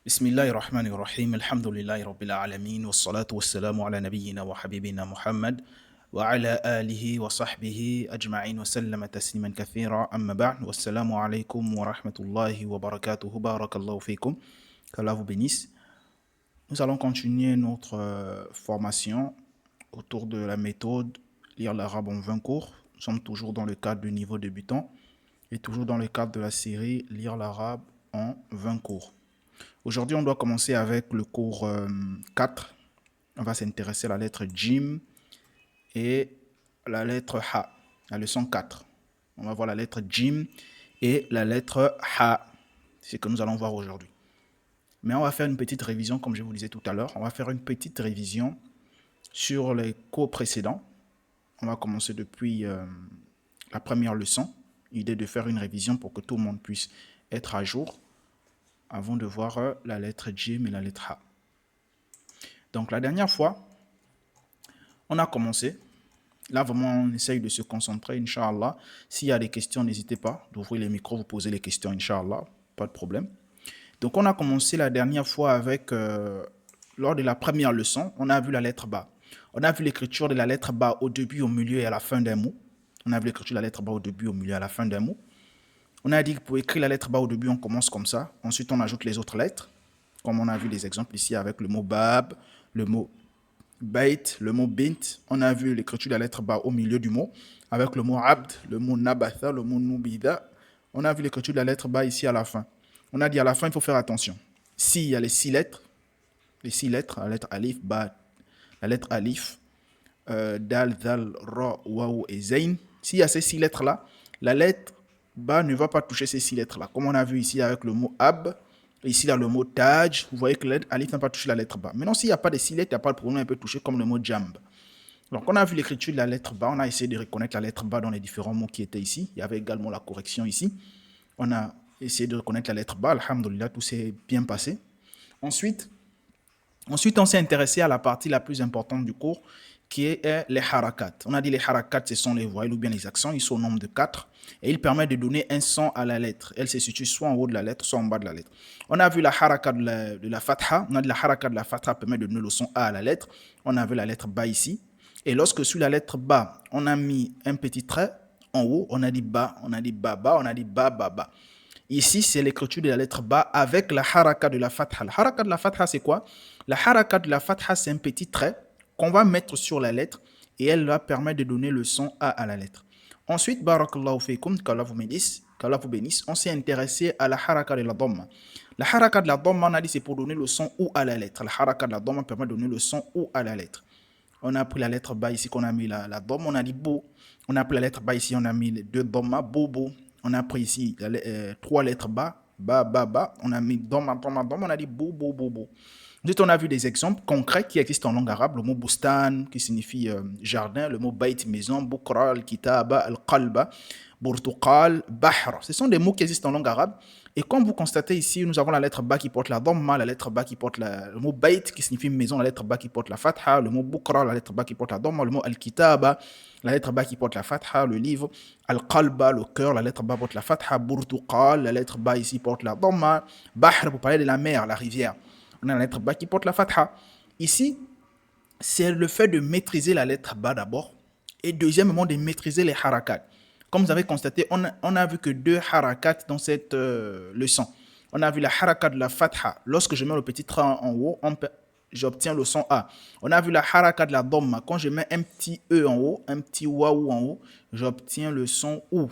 بسم الله الرحمن الرحيم الحمد لله رب العالمين والصلاة والسلام على نبينا وحبيبنا محمد وعلى آله وصحبه أجمعين وسلم تسليما كثيرا أما بعد والسلام عليكم ورحمة الله وبركاته بارك الله فيكم. Qu'Allah vous bénisse. Nous allons continuer notre formation autour de la méthode lire l'arabe en 20 cours. Nous sommes toujours dans le cadre du niveau débutant et toujours dans le cadre de la série lire l'arabe en 20 cours. Aujourd'hui, on doit commencer avec le cours 4. On va s'intéresser à la lettre Jim et la lettre Ha, la leçon 4. On va voir la lettre Jim et la lettre Ha. C'est ce que nous allons voir aujourd'hui. Mais on va faire une petite révision, comme je vous disais tout à l'heure. On va faire une petite révision sur les cours précédents. On va commencer depuis la première leçon. L'idée de faire une révision pour que tout le monde puisse être à jour avant de voir la lettre Jim et la lettre Ha. Donc la dernière fois, on a commencé. Là, vraiment, on essaye de se concentrer, Inch'Allah. S'il y a des questions, n'hésitez pas d'ouvrir les micros, vous posez les questions, Inch'Allah. Pas de problème. Donc on a commencé la dernière fois avec, lors de la première leçon, on a vu la lettre Ba. On a vu l'écriture de la lettre Ba au début, au milieu et à la fin d'un mot. On a vu l'écriture de la lettre Ba au début, au milieu et à la fin d'un mot. On a dit que pour écrire la lettre Ba au début, on commence comme ça. Ensuite, on ajoute les autres lettres. Comme on a vu les exemples ici avec le mot Bab, le mot Bait, le mot Bint. On a vu l'écriture de la lettre Ba au milieu du mot. Avec le mot Abd, le mot Nabatha, le mot Nubida. On a vu l'écriture de la lettre Ba ici à la fin. On a dit à la fin, il faut faire attention. S'il y a les 6 lettres, la lettre Alif, Ba, la lettre Alif, Dal, Dal, Ra, Waou et Zayn. S'il y a ces 6 lettres-là, la lettre Ba ne va pas toucher ces 6 lettres-là. Comme on a vu ici avec le mot Ab, ici dans le mot Taj, vous voyez que la lettre Alif n'a pas touché la lettre Ba. Maintenant, s'il n'y a pas de 6 lettres, il n'y a pas de problème, elle peut toucher comme le mot Jamb. Donc, on a vu l'écriture de la lettre Ba, on a essayé de reconnaître la lettre Ba dans les différents mots qui étaient ici. Il y avait également la correction ici. On a essayé de reconnaître la lettre Ba, alhamdoulilah, tout s'est bien passé. Ensuite, on s'est intéressé à la partie la plus importante du cours, qui est les harakats. On a dit les harakats, ce sont les voyelles ou bien les accents, ils sont au nombre de 4, et ils permettent de donner un son à la lettre. Elle se situe soit en haut de la lettre, soit en bas de la lettre. On a vu la harakat de la fatha, on a dit la harakat de la fatha permet de donner le son A à la lettre. On a vu la lettre Ba ici, et lorsque sur la lettre Ba, on a mis un petit trait en haut, on a dit Ba, on a dit Baba, on a dit Ba, Baba. Ici, c'est l'écriture de la lettre Ba avec la haraka de la fatha. La haraka de la fatha, c'est quoi? La haraka de la fatha, c'est un petit trait qu'on va mettre sur la lettre et elle va permettre de donner le son A à la lettre. Ensuite, barakallahu fikum, qu'Allah vous bénisse, on s'est intéressé à la haraka de la dhamma. La haraka de la dhamma, on a dit c'est pour donner le son ou à la lettre. La haraka de la dhamma permet de donner le son ou à la lettre. On a pris la lettre Ba ici, qu'on a mis la dhamma, on a dit Bo. On a pris la lettre Ba ici, on a mis les deux dhamma, Bo, Bo. On a pris ici 3 lettres Ba, Ba, Ba, Ba. On a mis dhamma, dhamma, dhamma, on a dit Bo, Bo, Bo, Bo. Ensuite, on a vu des exemples concrets qui existent en langue arabe. Le mot bustan, qui signifie jardin. Le mot bait, maison. Bukra, al-kitaba, al-qalba. Burtuqal, bahr. Ce sont des mots qui existent en langue arabe. Et comme vous constatez ici, nous avons la lettre Ba qui porte la dhamma, la lettre Ba qui porte le mot bait, qui signifie maison, la lettre Ba qui porte la fatha, le mot bukra, la lettre Ba qui porte la dhamma, le mot al-kitaba, la lettre Ba qui porte la fatha, le livre, al-qalba, le cœur, la lettre Ba porte la fatha, burtuqal, la lettre Ba ici porte la dhamma, bahr, pour parler de la mer, la rivière. On a la lettre Ba qui porte la fatha. Ici, c'est le fait de maîtriser la lettre Ba d'abord, et deuxièmement, de maîtriser les harakats. Comme vous avez constaté, on a vu que 2 harakats dans cette leçon. On a vu la harakat de la fatha. Lorsque je mets le petit trait en haut, j'obtiens le son A. On a vu la harakat de la dhamma. Quand je mets un petit E en haut, un petit waou en haut, j'obtiens le son OU.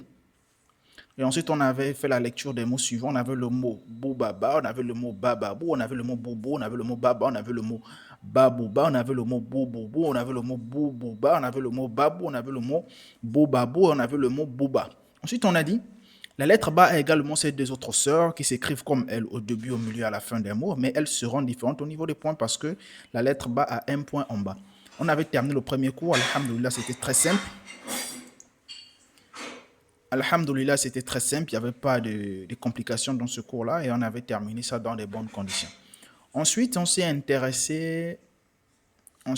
Et ensuite, on avait fait la lecture des mots suivants. On avait le mot boubaba, on avait le mot bababou, on avait le mot boubou, on avait le mot baba, on avait le mot babouba, on avait le mot bouboubou, on avait le mot boubouba, on avait le mot babou, on avait le mot boubabou, on avait le mot bouba. Ensuite, on a dit, la lettre Ba a également ces 2 autres sœurs qui s'écrivent comme elles au début, au milieu, à la fin des mots, mais elles seront différentes au niveau des points parce que la lettre Ba a un point en bas. On avait terminé le premier cours, alhamdoulilah, c'était très simple. Alhamdoulilah, c'était très simple, il n'y avait pas de complications dans ce cours-là et on avait terminé ça dans de bonnes conditions. Ensuite, on s'est intéressé, on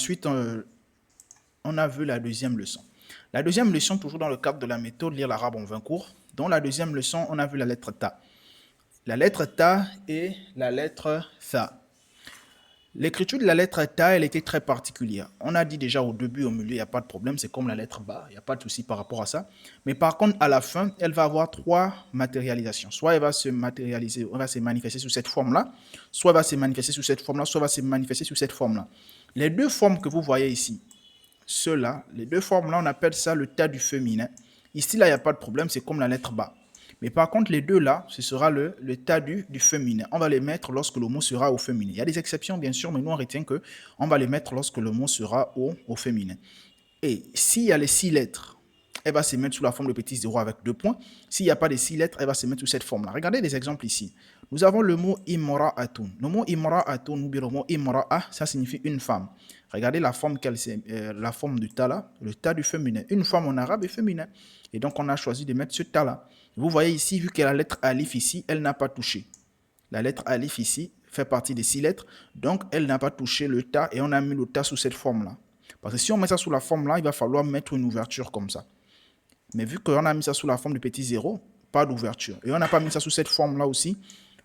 a vu la deuxième leçon. La deuxième leçon, toujours dans le cadre de la méthode lire l'arabe en 20 cours. Dans la deuxième leçon, on a vu la lettre Ta. la lettre ta et la lettre tha. L'écriture de la lettre ta, elle était très particulière. On a dit déjà au début, au milieu, il n'y a pas de problème, c'est comme la lettre ba, il n'y a pas de souci par rapport à ça. Mais par contre, à la fin, elle va avoir trois matérialisations. Soit elle va se matérialiser, elle va se manifester sous cette forme-là, soit elle va se manifester sous cette forme-là, soit elle va se manifester sous cette forme-là. Les deux formes que vous voyez ici, ceux-là, les deux formes-là, on appelle ça le ta du féminin. Ici, là, il n'y a pas de problème, c'est comme la lettre ba. Mais par contre, les deux là, ce sera le ta du féminin. On va les mettre lorsque le mot sera au féminin. Il y a des exceptions, bien sûr, mais nous, on retient qu'on va les mettre lorsque le mot sera au féminin. Et s'il y a les 6 lettres, elle va se mettre sous la forme de petit zéro avec 2 points. S'il n'y a pas de 6 lettres, elle va se mettre sous cette forme-là. Regardez les exemples ici. Nous avons le mot imra'atun. Le mot imra'atun, ou bien le mot imra'a, ça signifie une femme. Regardez la forme, la forme du ta là, le ta du féminin. Une femme en arabe est féminin. Et donc, on a choisi de mettre ce ta là. Vous voyez ici, vu que la lettre alif ici, elle n'a pas touché. La lettre alif ici fait partie des 6 lettres. Donc, elle n'a pas touché le ta et on a mis le ta sous cette forme-là. Parce que si on met ça sous la forme-là, il va falloir mettre une ouverture comme ça. Mais vu qu'on a mis ça sous la forme de petit zéro, pas d'ouverture. Et on n'a pas mis ça sous cette forme-là aussi,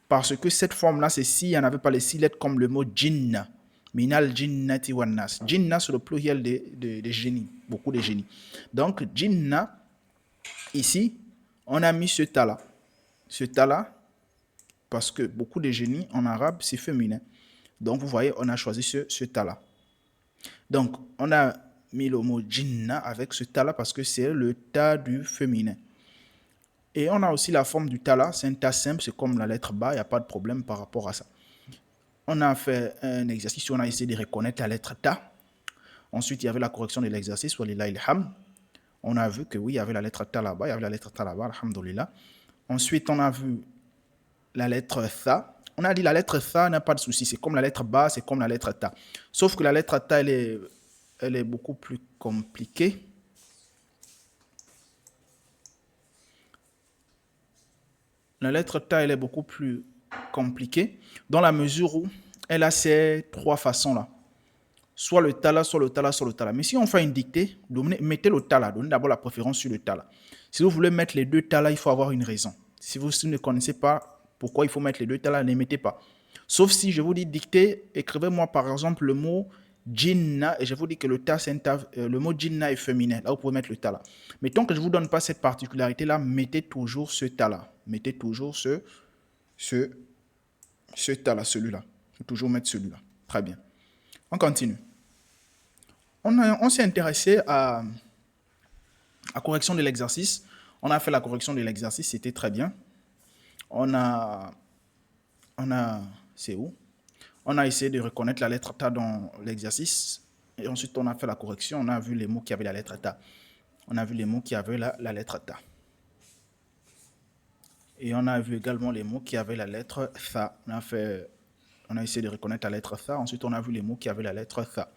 parce que cette forme-là, c'est s'il n'y en avait pas les 6 lettres comme le mot jinna. Minal jinnati wan nas. Jinna, c'est le pluriel des génies, beaucoup de génies. Donc, jinna, ici, on a mis ce ta-là. Ce ta-là, parce que beaucoup de génies en arabe, c'est féminin. Donc, vous voyez, on a choisi ce ta-là. Donc, on a mis le mot jinna avec ce ta-là parce que c'est le ta du féminin. Et on a aussi la forme du ta là, c'est un ta simple, c'est comme la lettre ba, il n'y a pas de problème par rapport à ça. On a fait un exercice où on a essayé de reconnaître la lettre ta. Ensuite, il y avait la correction de l'exercice, walillahi alhamd. On a vu que oui, il y avait la lettre ta là-bas, il y avait la lettre ta là-bas, alhamdoulilah. Ensuite, on a vu la lettre tha. On a dit la lettre tha n'a pas de souci, c'est comme la lettre ba, c'est comme la lettre ta. Sauf que la lettre ta, elle est beaucoup plus compliquée. La lettre ta, elle est beaucoup plus compliquée dans la mesure où elle a ces trois façons-là. Soit le ta là, soit le ta là, soit le ta là. Mais si on fait une dictée, mettez le ta là. Donnez d'abord la préférence sur le ta là. Si vous voulez mettre les deux ta là, il faut avoir une raison. Si vous ne connaissez pas pourquoi il faut mettre les deux ta là, ne les mettez pas. Sauf si je vous dis dictée, écrivez-moi par exemple le mot jinna et je vous dis que le ta, c'est un ta, le mot jinna est féminin. Là, vous pouvez mettre le ta là. Mais tant que je ne vous donne pas cette particularité-là, mettez toujours ce ta là. Mettez toujours ce ta là, celui-là. Il faut toujours mettre celui-là. Très bien. On continue. On s'est intéressé à la correction de l'exercice. On a fait la correction de l'exercice, c'était très bien. C'est où? On a essayé de reconnaître la lettre ta dans l'exercice. Et ensuite, on a fait la correction. On a vu les mots qui avaient la lettre ta. On a vu les mots qui avaient la lettre ta. Et on a vu également les mots qui avaient la lettre tha. On a essayé de reconnaître la lettre tha. Ensuite, on a vu les mots qui avaient la lettre tha.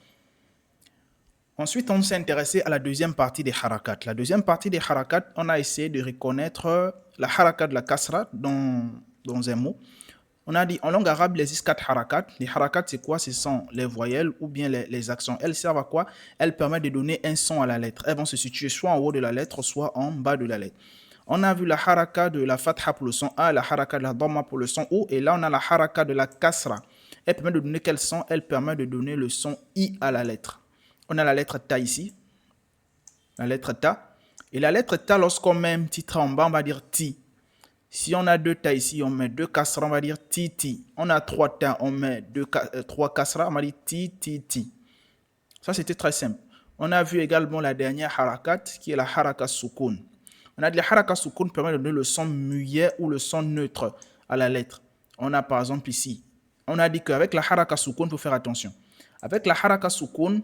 Ensuite, on s'est intéressé à la deuxième partie des harakat. La deuxième partie des harakat, on a essayé de reconnaître la harakat de la kasra dans un mot. On a dit en langue arabe, il existe 4 harakat. Les harakat, c'est quoi? Ce sont les voyelles ou bien les accents. Elles servent à quoi? Elles permettent de donner un son à la lettre. Elles vont se situer soit en haut de la lettre, soit en bas de la lettre. On a vu la haraka de la fatha pour le son A, la haraka de la dhamma pour le son O, et là on a la haraka de la kasra. Elle permet de donner quel son? Elle permet de donner le son I à la lettre. On a la lettre ta ici, la lettre ta. Et la lettre ta, lorsqu'on met un petit trait en bas, on va dire ti. Si on a 2 ta ici, on met 2 kasra, on va dire ti ti. On a 3 ta, on met 3 kasra, on va dire ti ti ti. Ça, c'était très simple. On a vu également la dernière harakat, qui est la haraka sukun. On a dit la haraka sukun permet de donner le son muet ou le son neutre à la lettre. On a par exemple ici, on a dit qu'avec la haraka sukun, il faut faire attention. Avec la haraka sukun,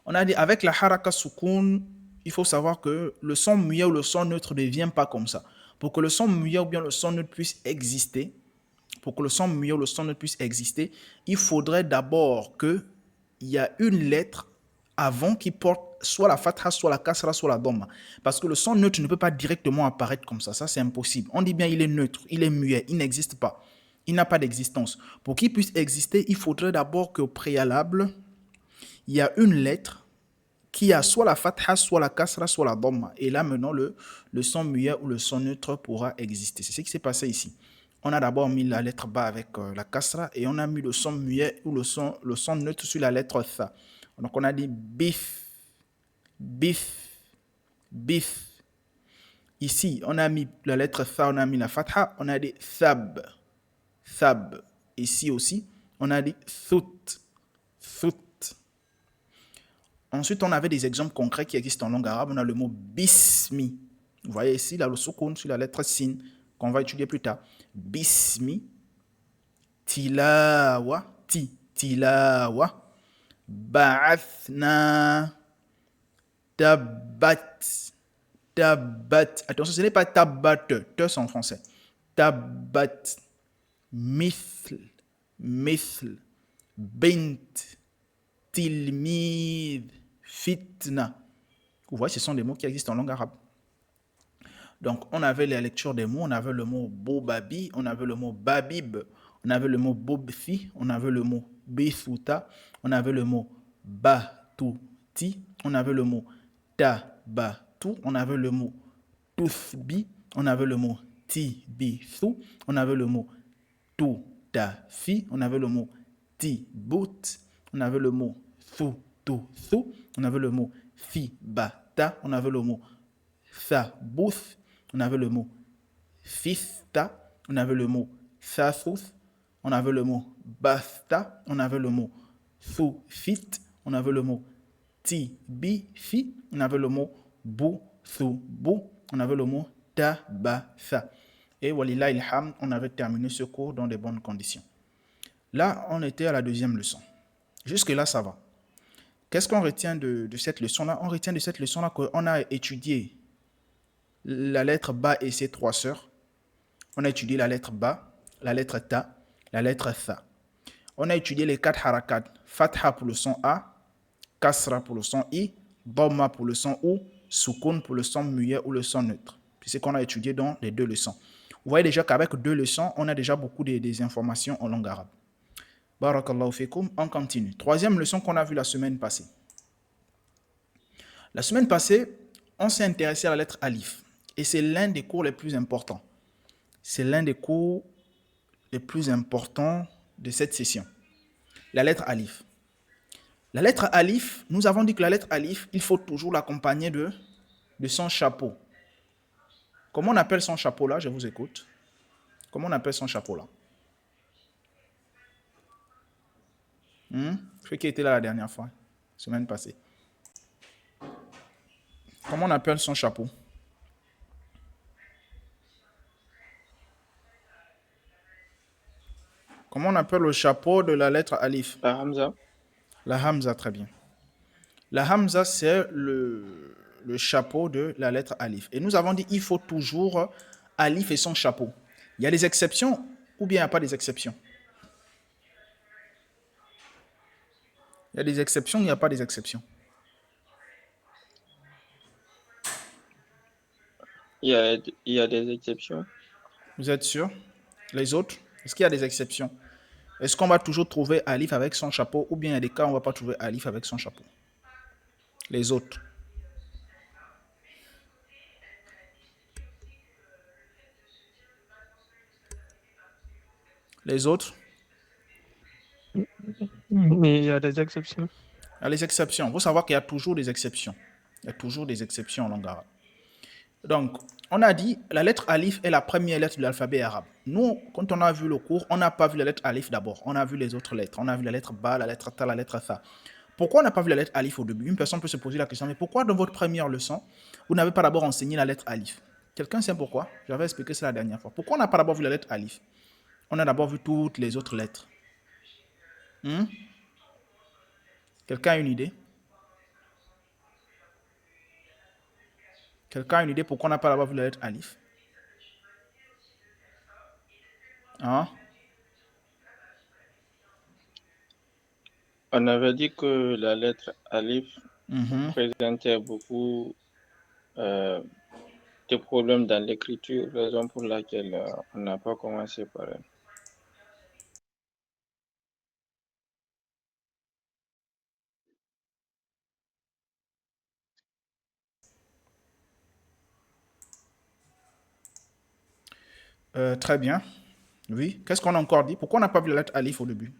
on a dit avec la haraka sukun, il faut savoir que le son muet ou le son neutre ne vient pas comme ça. Pour que le son muet ou bien le son neutre puisse exister, il faudrait d'abord qu'il y a une lettre avant qui porte soit la fatha, soit la kasra, soit la dhamma. Parce que le son neutre ne peut pas directement apparaître comme ça. Ça, c'est impossible. On dit bien il est neutre, il est muet, il n'existe pas. Il n'a pas d'existence. Pour qu'il puisse exister, il faudrait d'abord qu'au préalable, il y a une lettre qui a soit la fatha, soit la kasra, soit la dhamma. Et là, maintenant, le son muet ou le son neutre pourra exister. C'est ce qui s'est passé ici. On a d'abord mis la lettre ba avec la kasra et on a mis le son muet ou le son neutre sur la lettre tha. Donc, on a dit bif, bif, bif. Ici, on a mis la lettre tha, on a mis la fatha, on a dit thab, thab. Ici aussi, on a dit thut, thut. Ensuite, on avait des exemples concrets qui existent en langue arabe. On a le mot bismi. Vous voyez ici, là, le soukoun sur la lettre sin, qu'on va étudier plus tard. Bismi, tilawa, tilawa, ba'athna, tabat, tabat. Attention, ce n'est pas tabat, te c'est en français. Tabat, mithl, mithl, bint, tilmid, fitna. Vous voyez, ce sont des mots qui existent en langue arabe. Donc, on avait la lecture des mots, on avait le mot bobabi, on avait le mot babib, on avait le mot bobfi, on avait le mot bifuta, on avait le mot batuti, on avait le mot tabatu, on avait le mot tuthbi, on avait le mot tibithu, on avait le mot tutafi, on avait le mot tibut, on avait le mot thututhu, on avait le mot fibata, on avait le mot thabuth, on avait le mot fista, on avait le mot thathus, on avait le mot basta, on avait le mot thufit, on avait le mot tibifi, on avait le mot buthubu, on avait le mot tabatha. Et walillah ilham, on avait terminé ce cours dans de bonnes conditions. Là, on était à la deuxième leçon. Jusque-là, ça va. Qu'est-ce qu'on retient de cette leçon-là? On retient de cette leçon-là qu'on a étudié la lettre ba et ses trois sœurs. On a étudié la lettre ba, la lettre ta, la lettre tha. On a étudié les quatre harakat. Fatha pour le son A, kasra pour le son I, dhamma pour le son ou, sukun pour le son muet ou le son neutre. C'est ce qu'on a étudié dans les deux leçons. Vous voyez déjà qu'avec deux leçons, on a déjà beaucoup des informations en langue arabe. Barakallahu fikum, on continue. Troisième leçon qu'on a vue la semaine passée. La semaine passée, on s'est intéressé à la lettre alif. Et c'est l'un des cours les plus importants. C'est l'un des cours les plus importants de cette session. La lettre alif. La lettre alif, nous avons dit que la lettre alif, il faut toujours l'accompagner de son chapeau. Comment on appelle son chapeau là? Je vous écoute. Comment on appelle son chapeau là? Celui qui était là la dernière fois, semaine passée. Comment on appelle son chapeau? Comment on appelle le chapeau de la lettre alif? La Hamza. La hamza, très bien. La hamza, c'est le chapeau de la lettre alif. Et nous avons dit il faut toujours alif et son chapeau. Il y a des exceptions ou bien il n'y a pas des exceptions? Il y a des exceptions ou il n'y a pas des exceptions? Il y a des exceptions. Vous êtes sûr? Les autres? Est-ce qu'il y a des exceptions? Est-ce qu'on va toujours trouver alif avec son chapeau ou bien il y a des cas où on ne va pas trouver alif avec son chapeau? Les autres? Les autres? Mais il y a des exceptions. Il y a les exceptions. Il faut savoir qu'il y a toujours des exceptions. Il y a toujours des exceptions en langue arabe. Donc, on a dit la lettre alif est la première lettre de l'alphabet arabe. Nous, quand on a vu le cours, on n'a pas vu la lettre alif d'abord. On a vu les autres lettres. On a vu la lettre ba, la lettre ta, la lettre tha. Pourquoi on n'a pas vu la lettre alif au début? Une personne peut se poser la question, mais pourquoi dans votre première leçon, vous n'avez pas d'abord enseigné la lettre alif? Quelqu'un sait pourquoi? J'avais expliqué ça la dernière fois. Pourquoi on n'a pas d'abord vu la lettre alif? On a d'abord vu toutes les autres lettres. Quelqu'un a une idée? Quelqu'un a une idée pourquoi on n'a pas d'abord vu la lettre alif? Hein? On avait dit que la lettre Alif présentait beaucoup de problèmes dans l'écriture, raison pour laquelle on n'a pas commencé par elle. Très bien. Oui. Qu'est-ce qu'on a encore dit? Pourquoi on n'a pas vu la lettre alif au début?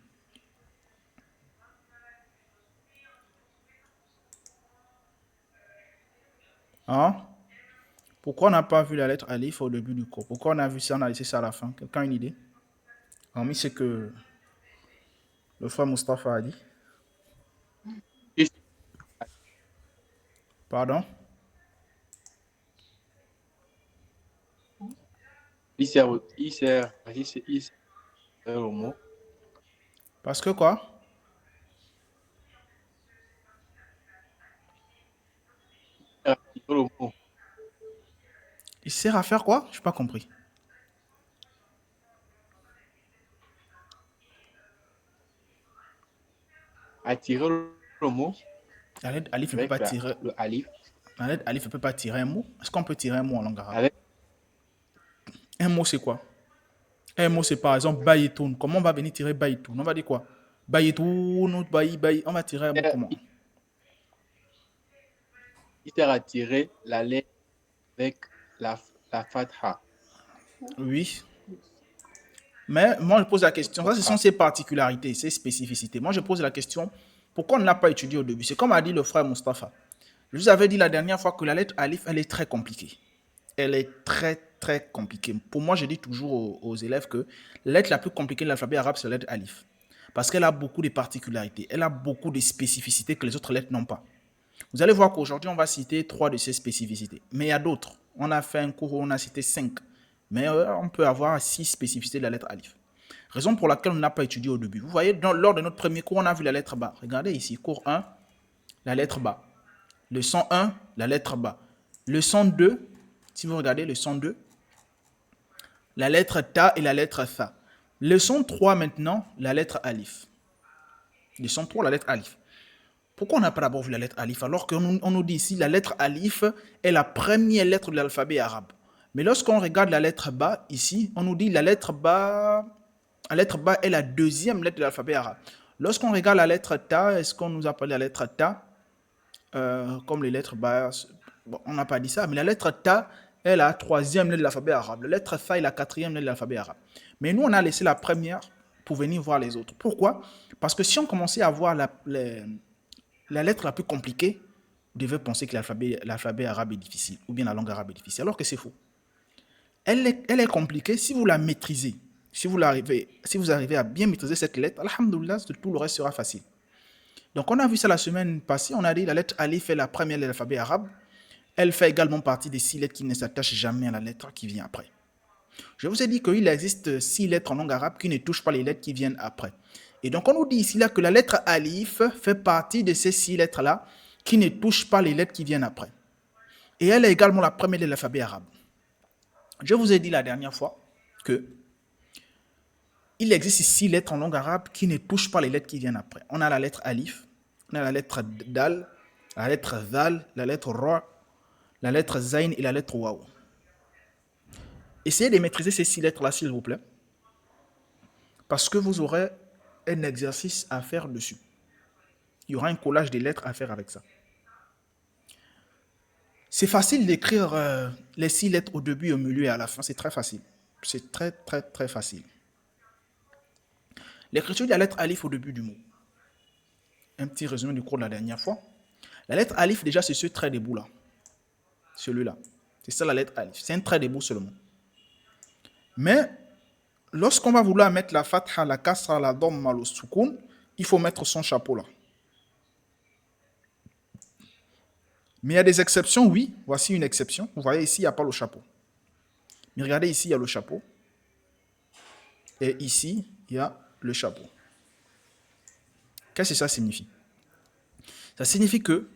Hein? Pourquoi on n'a pas vu la lettre alif au début du cours? Pourquoi on a vu ça, on a laissé ça à la fin? Quelqu'un a une idée? Hormis ce que le frère Mustapha a dit. Il Pardon? il sert, au mot. Parce que quoi? Le mot. Il sert à faire quoi? Je n'ai pas compris. Attirer le mot La lettre alif ne peut avec pas tirer. le alif. La lettre alif ne peut pas tirer un mot. Est-ce qu'on peut tirer un mot en langue arabe? Avec Un mot, c'est quoi? Un mot, c'est par exemple bayitoun. Comment on va venir tirer bayitoun? On va dire quoi? Bayitoun ou bayi. On va tirer un mot comment? il sert à tirer la lettre avec la fatha. Oui. Mais moi, je pose la question. Ça, ce sont ses particularités, ses spécificités. Moi, je pose la question. Pourquoi on ne l'a pas étudié au début? C'est comme a dit le frère Mustapha. Je vous avais dit la dernière fois que la lettre alif, elle est très compliquée. Elle est très, très compliquée. Pour moi, je dis toujours aux élèves que la lettre la plus compliquée de l'alphabet arabe, c'est la lettre alif. Parce qu'elle a beaucoup de particularités. Elle a beaucoup de spécificités que les autres lettres n'ont pas. Vous allez voir qu'aujourd'hui, on va citer 3 de ces spécificités. Mais il y a d'autres. On a fait un cours où on a cité 5. Mais on peut avoir 6 spécificités de la lettre alif. Raison pour laquelle on n'a pas étudié au début. Vous voyez, lors de notre premier cours, on a vu la lettre ba. Regardez ici, cours 1, la lettre ba. Leçon 1, la lettre ba. Leçon 2, si vous regardez leçon 2, la lettre ta et la lettre tha. Leçon 3 maintenant, la lettre alif. Leçon 3, la lettre alif. Pourquoi on n'a pas d'abord vu la lettre alif alors qu'on nous dit ici la lettre alif est la première lettre de l'alphabet arabe. Mais lorsqu'on regarde la lettre ba ici, on nous dit la lettre ba est la deuxième lettre de l'alphabet arabe. Lorsqu'on regarde la lettre ta, est-ce qu'on nous appelle la lettre ta comme les lettres ba, bon, on n'a pas dit ça, mais la lettre ta est la troisième lettre de l'alphabet arabe. La lettre tha est la quatrième lettre de l'alphabet arabe. Mais nous, on a laissé la première pour venir voir les autres. Pourquoi? Parce que si on commençait à voir la lettre la plus compliquée, vous devez penser que l'alphabet arabe est difficile, ou bien la langue arabe est difficile, alors que c'est faux. Elle est compliquée si vous la maîtrisez. Si vous arrivez à bien maîtriser cette lettre, alhamdoulilah, tout le reste sera facile. Donc on a vu ça la semaine passée, on a dit la lettre alif est la première lettre de l'alphabet arabe. Elle fait également partie des 6 lettres qui ne s'attachent jamais à la lettre qui vient après. Je vous ai dit qu'il existe 6 lettres en langue arabe qui ne touchent pas les lettres qui viennent après. Et donc, on nous dit ici là que la lettre alif fait partie de ces 6 lettres-là qui ne touchent pas les lettres qui viennent après. Et elle est également la première de l'alphabet arabe. Je vous ai dit la dernière fois que il existe 6 lettres en langue arabe qui ne touchent pas les lettres qui viennent après. On a la lettre alif, on a la lettre dal, la lettre zal, la lettre ra, la lettre zayn et la lettre waw. Essayez de maîtriser ces 6 lettres-là, s'il vous plaît, parce que vous aurez un exercice à faire dessus. Il y aura un collage des lettres à faire avec ça. C'est facile d'écrire les 6 lettres au début, au milieu et à la fin. C'est très facile. C'est très, très, très facile. L'écriture de la lettre alif au début du mot. Un petit résumé du cours de la dernière fois. La lettre alif, déjà, c'est ce trait debout là. Celui-là. C'est ça la lettre alif. C'est un trait debout seulement. Mais lorsqu'on va vouloir mettre la fatha, la kasra, la dhamma, le soukoun, il faut mettre son chapeau là. Mais il y a des exceptions, oui. Voici une exception. Vous voyez ici, il n'y a pas le chapeau. Mais regardez ici, il y a le chapeau. Et ici, il y a le chapeau. Qu'est-ce que ça signifie? Ça signifie que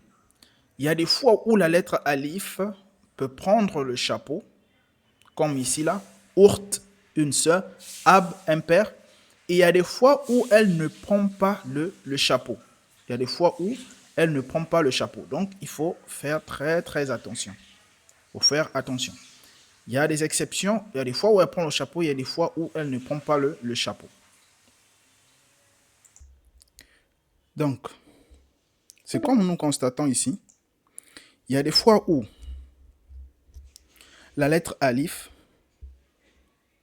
il y a des fois où la lettre alif peut prendre le chapeau, comme ici là, urt, une sœur, ab, un père. Et il y a des fois où elle ne prend pas le chapeau. Il y a des fois où elle ne prend pas le chapeau. Donc, il faut faire très, très attention. Il faut faire attention. Il y a des exceptions. Il y a des fois où elle prend le chapeau. Il y a des fois où elle ne prend pas le chapeau. Donc, c'est comme nous constatons ici. Il y a des fois où la lettre alif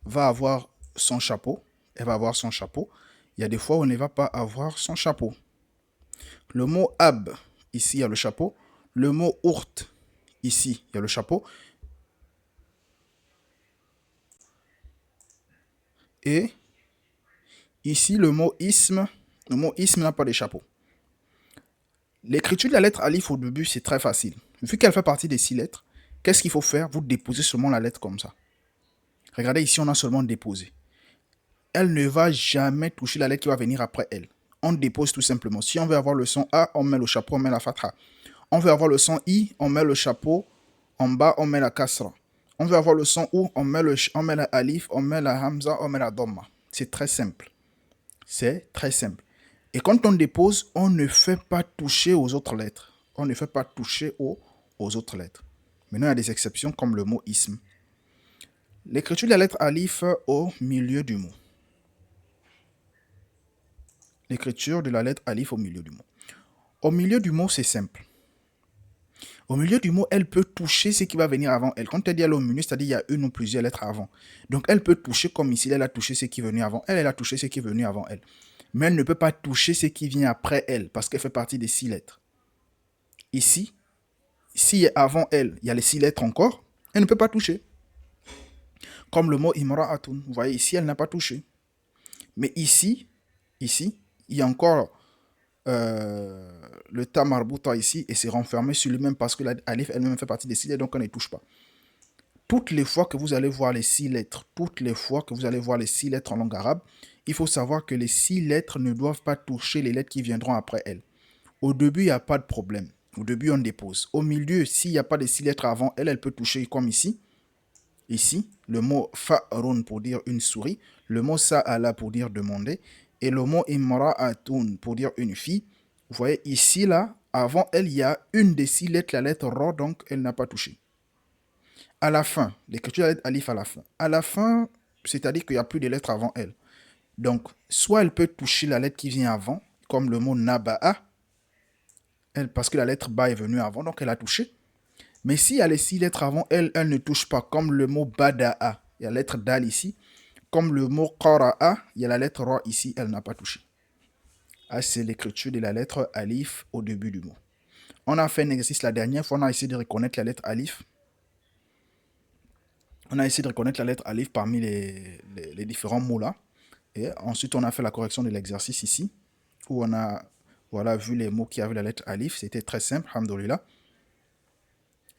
va avoir son chapeau. Elle va avoir son chapeau. Il y a des fois où elle ne va pas avoir son chapeau. Le mot ab, ici, il y a le chapeau. Le mot ourt, ici, il y a le chapeau. Et ici, le mot isme n'a pas de chapeau. L'écriture de la lettre alif au début, c'est très facile. Vu qu'elle fait partie des 6 lettres, qu'est-ce qu'il faut faire? Vous déposez seulement la lettre comme ça. Regardez ici, on a seulement déposé. Elle ne va jamais toucher la lettre qui va venir après elle. On dépose tout simplement. Si on veut avoir le son A, on met le chapeau, on met la fatha. On veut avoir le son I, on met le chapeau. En bas, on met la kasra. On veut avoir le son OU, on met la alif, on met la hamza, on met la dhamma. C'est très simple. C'est très simple. Et quand on dépose, on ne fait pas toucher aux autres lettres. On ne fait pas toucher aux autres lettres. Maintenant, il y a des exceptions comme le mot ism. L'écriture de la lettre alif au milieu du mot. L'écriture de la lettre alif au milieu du mot. Au milieu du mot, c'est simple. Au milieu du mot, elle peut toucher ce qui va venir avant elle. Quand elle dit elle au milieu, c'est-à-dire il y a une ou plusieurs lettres avant. Donc elle peut toucher comme ici, elle a touché ce qui est venu avant elle, elle a touché ce qui est venu avant elle. Mais elle ne peut pas toucher ce qui vient après elle, parce qu'elle fait partie des 6 lettres. Ici, si avant elle, il y a les 6 lettres encore, elle ne peut pas toucher. Comme le mot imra'atun. Vous voyez, ici, elle n'a pas touché. Mais ici, il y a encore le ta marbuta ici, et c'est renfermé sur lui-même parce que la alif elle-même fait partie des 6 lettres, donc on ne touche pas. Toutes les fois que vous allez voir les 6 lettres, en langue arabe, il faut savoir que les 6 lettres ne doivent pas toucher les lettres qui viendront après elles. Au début, il n'y a pas de problème. Au début, on dépose. Au milieu, s'il n'y a pas de 6 lettres avant elle, elle peut toucher comme ici. Ici, le mot fa'run pour dire une souris, le mot sa'ala pour dire demander, et le mot imra'atun pour dire une fille. Vous voyez, ici, là, avant elle, il y a une des 6 lettres, la lettre Ra, donc elle n'a pas touché. À la fin, l'écriture de la lettre alif à la fin. À la fin, c'est-à-dire qu'il n'y a plus de lettres avant elle. Donc, soit elle peut toucher la lettre qui vient avant, comme le mot naba'a, parce que la lettre ba est venue avant, donc elle a touché. Mais s'il y a les 6 lettres avant elle, elle ne touche pas, comme le mot bada'a, il y a la lettre dal ici. Comme le mot qara'a, il y a la lettre ra ici, elle n'a pas touché. Ah, c'est l'écriture de la lettre alif au début du mot. On a fait un exercice la dernière fois, on a essayé de reconnaître la lettre alif. On a essayé de reconnaître la lettre alif parmi les différents mots là. Et ensuite, on a fait la correction de l'exercice ici, où on a vu les mots qui avaient la lettre alif. C'était très simple, alhamdoulilah.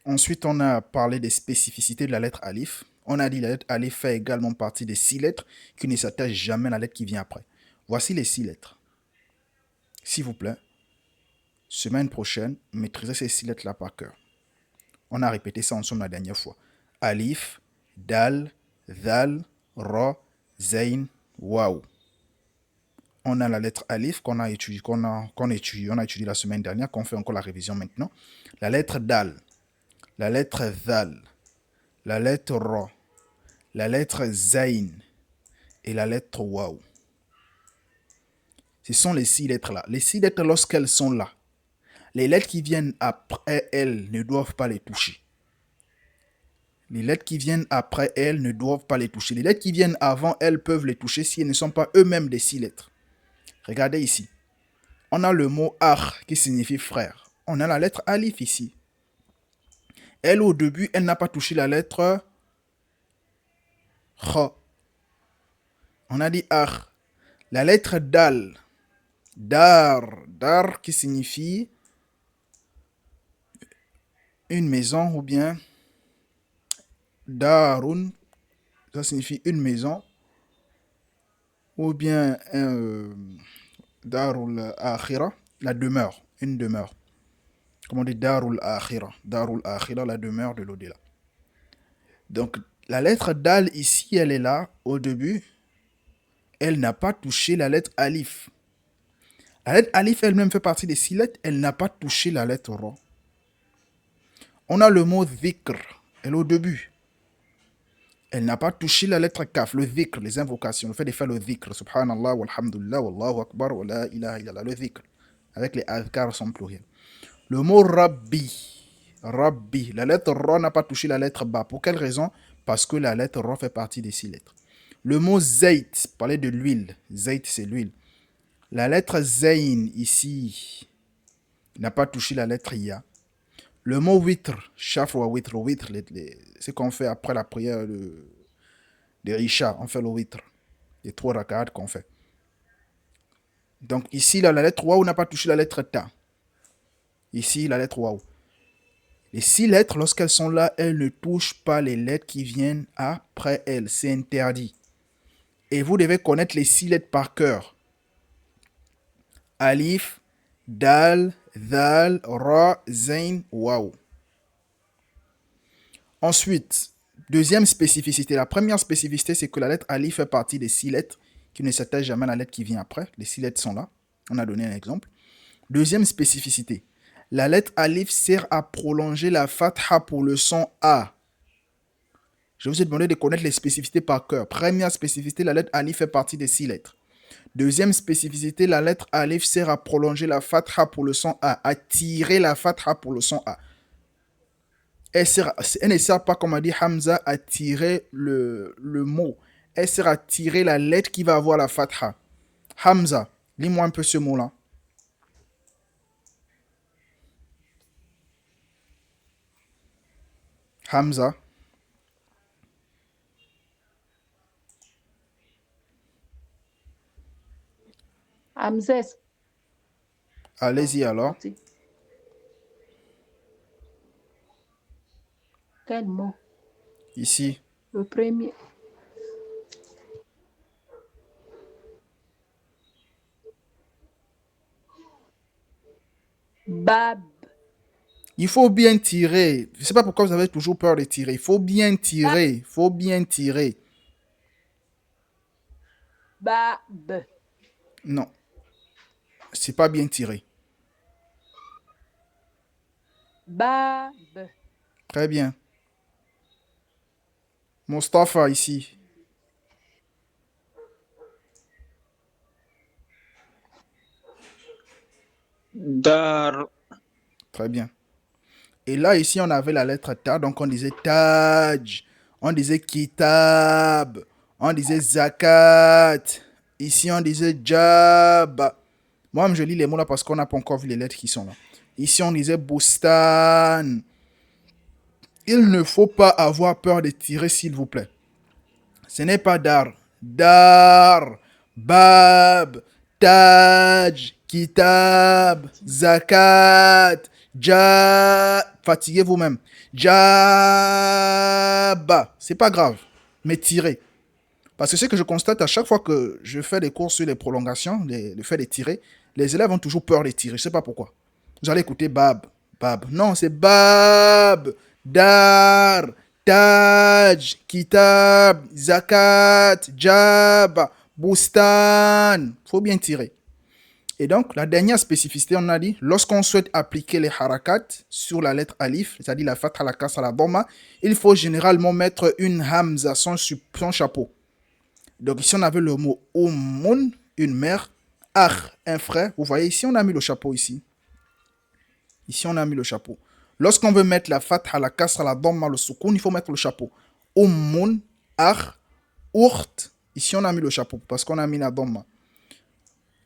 Ensuite, on a parlé des spécificités de la lettre alif. On a dit que la lettre alif fait également partie des 6 lettres qui ne s'attachent jamais à la lettre qui vient après. Voici les 6 lettres. S'il vous plaît, semaine prochaine, maîtrisez ces 6 lettres-là par cœur. On a répété ça ensemble la dernière fois. Alif, dal, dhal, ra, zayn, waw. On a la lettre alif qu'on a étudié la semaine dernière, qu'on fait encore la révision maintenant. La lettre dal, la lettre dhal, la lettre ra, la lettre zayn et la lettre waw. Ce sont les 6 lettres-là. Les 6 lettres, lorsqu'elles sont là, les lettres qui viennent après elles ne doivent pas les toucher. Les lettres qui viennent après elles ne doivent pas les toucher. Les lettres qui viennent avant elles peuvent les toucher si elles ne sont pas eux-mêmes des 6 lettres. Regardez ici. On a le mot akh qui signifie frère. On a la lettre alif ici. Elle, au début, elle n'a pas touché la lettre kha. On a dit akh. La lettre dal. Dar qui signifie une maison ou bien darun, ça signifie une maison ou bien darul akhira, la demeure, une demeure. Comment on dit darul akhira, la demeure de l'au-delà. Donc la lettre dal ici, elle est là au début. Elle n'a pas touché la lettre alif. La lettre alif elle-même fait partie des 6 lettres. Elle n'a pas touché la lettre ra. On a le mot dhikr. Elle est au début. Elle n'a pas touché la lettre kaf, le dhikr, les invocations, le fait de faire le dhikr. Subhanallah, walhamdulillah, wallahu akbar, wa la ilaha illallah, le dhikr. Avec les adhkar sont pluriels. Le mot rabbi. La lettre ra n'a pas touché la lettre ba. Pour quelle raison? Parce que la lettre ra fait partie des 6 lettres. Le mot zayt, parler de l'huile. Zayt, c'est l'huile. La lettre zayn, ici, n'a pas touché la lettre ya. Le mot witr, shafwa witr, c'est qu'on fait après la prière de Isha. On fait le witr. Les 3 rak'at qu'on fait. Donc ici, là, la lettre waw n'a pas touché la lettre ta. Ici, la lettre waw. Les 6 lettres, lorsqu'elles sont là, elles ne touchent pas les lettres qui viennent après elles. C'est interdit. Et vous devez connaître les 6 lettres par cœur. Alif, Dal, Dal, Ra, Zain, Waw. Ensuite, deuxième spécificité. La première spécificité, c'est que la lettre Alif fait partie des 6 lettres qui ne s'attachent jamais à la lettre qui vient après. Les 6 lettres sont là. On a donné un exemple. Deuxième spécificité. La lettre Alif sert à prolonger la fatha pour le son A. Je vous ai demandé de connaître les spécificités par cœur. Première spécificité, la lettre Alif fait partie des 6 lettres. Deuxième spécificité, la lettre Alif sert à prolonger la fatha pour le son A, à tirer la fatha pour le son A. Elle ne sert pas, comme a dit Hamza, à tirer le mot. Elle sert à tirer la lettre qui va avoir la fatha. Hamza, lis-moi un peu ce mot-là. Hamza. Hamza. Allez-y alors. Quel mot? Ici. Le premier. Bab. Il faut bien tirer. Je ne sais pas pourquoi vous avez toujours peur de tirer. Il faut bien tirer. Il faut bien tirer. Bab. Non. C'est pas bien tiré. Bab. Très bien. Mustafa ici. Dar. Très bien. Et là, ici, on avait la lettre ta, donc on disait taj, on disait kitab, on disait zakat. Ici, on disait jab. Moi, je lis les mots là parce qu'on n'a pas encore vu les lettres qui sont là. Ici, on disait bustan. Il ne faut pas avoir peur de tirer, s'il vous plaît. Ce n'est pas dar. Dar, bab, taj, kitab, zakat, ja. Fatiguez vous-même. Jaba. C'est pas grave. Mais tirez. Parce que ce que je constate à chaque fois que je fais des cours sur les prolongations, le fait de tirer, les élèves ont toujours peur de tirer. Je ne sais pas pourquoi. Vous allez écouter bab. Bab. Non, c'est bab, dar, taj, kitab, zakat, jab, bustan. Faut bien tirer. Et donc, la dernière spécificité, on a dit, lorsqu'on souhaite appliquer les harakat sur la lettre alif, c'est-à-dire la fatha, la kasra, la dhamma, il faut généralement mettre une hamza, son chapeau. Donc ici, on avait le mot ummun, une mère, akh, un frère. Vous voyez, ici, on a mis le chapeau ici. Ici, on a mis le chapeau. Lorsqu'on veut mettre la fatha, la kasra, la dhamma, le soukoun, il faut mettre le chapeau. Ummun, akh, urt. Ici, on a mis le chapeau parce qu'on a mis la dhamma.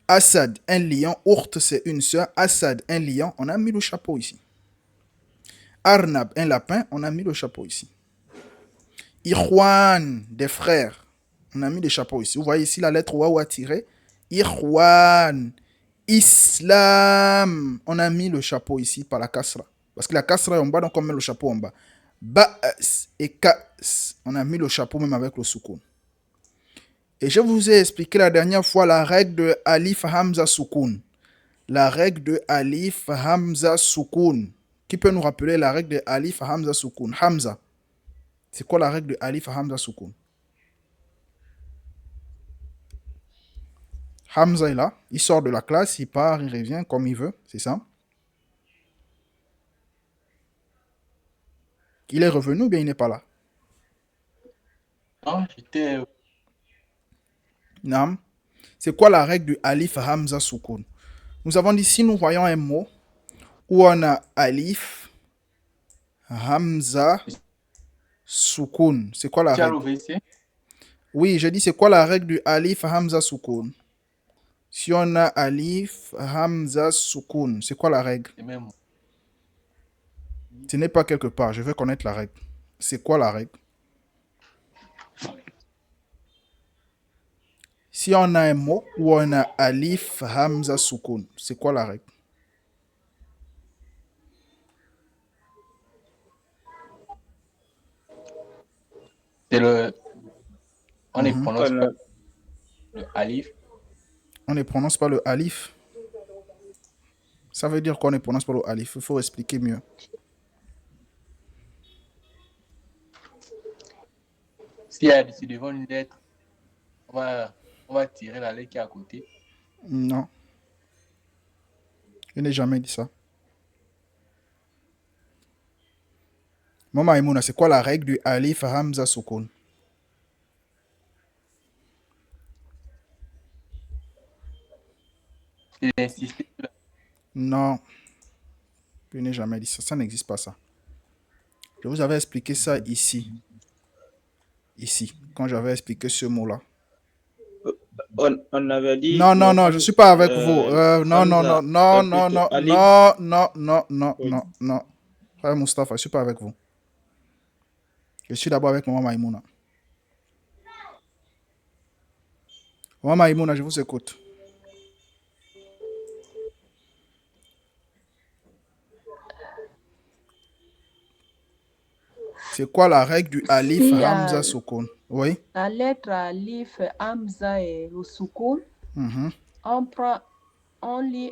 Assad, un lion. Urt, c'est une sœur. Assad, un lion. On a mis le chapeau ici. Arnab, un lapin. On a mis le chapeau ici. Ikhwan, des frères. On a mis des chapeaux ici. Vous voyez ici la lettre waouh tirée. Ikhwan. Islam. On a mis le chapeau ici par la kasra. Parce que la kasra est en bas, donc on met le chapeau en bas. Ba'as et kas. On a mis le chapeau même avec le soukoun. Et je vous ai expliqué la dernière fois la règle de Alif Hamza Soukoun. La règle de Alif Hamza Soukoun. Qui peut nous rappeler la règle de Alif Hamza Soukoun? Hamza. C'est quoi la règle de Alif Hamza Soukoun? Hamza est là. Il sort de la classe, il part, il revient comme il veut. C'est ça? Il est revenu ou bien il n'est pas là? Non, j'étais. Non. C'est quoi la règle du Alif Hamza Soukoun? Nous avons dit, si nous voyons un mot où on a Alif Hamza Soukoun, c'est quoi la règle? Oui, j'ai dit c'est quoi la règle du alif hamza sukun? Si on a alif hamza sukun, c'est quoi la règle? Et même Ce n'est pas quelque part, je veux connaître la règle. C'est quoi la règle? Si on a un mot où on a alif hamza sukun, c'est quoi la règle? c'est le. On ne Mhm. prononce On pas a- le alif. On ne prononce pas le alif. Ça veut dire qu'on ne prononce pas le alif. Il faut expliquer mieux. S'il y a c'est devant une lettre, on va tirer la lettre qui est à côté. Non, je n'ai jamais dit ça. Maman Imouna, c'est quoi la règle du alif hamza sukun? Et insister sur Non, je n'ai jamais dit ça. Ça n'existe pas ça. Je vous avais expliqué ça ici. Ici, quand j'avais expliqué ce mot-là. on avait dit Non, non, non, je ne suis pas avec vous. Non, non, Hamza, non, non, non, plutôt non, Alif. non, non, non, non, Oui. non, non. Frère Mustapha, je ne suis pas avec vous. Je suis d'abord avec Maman Maïmouna. Maman Maïmouna, je vous écoute. C'est quoi la règle du alif Si hamza sukun? Oui. la lettre alif, hamza et le sukun, Mhm, on prend, on lit,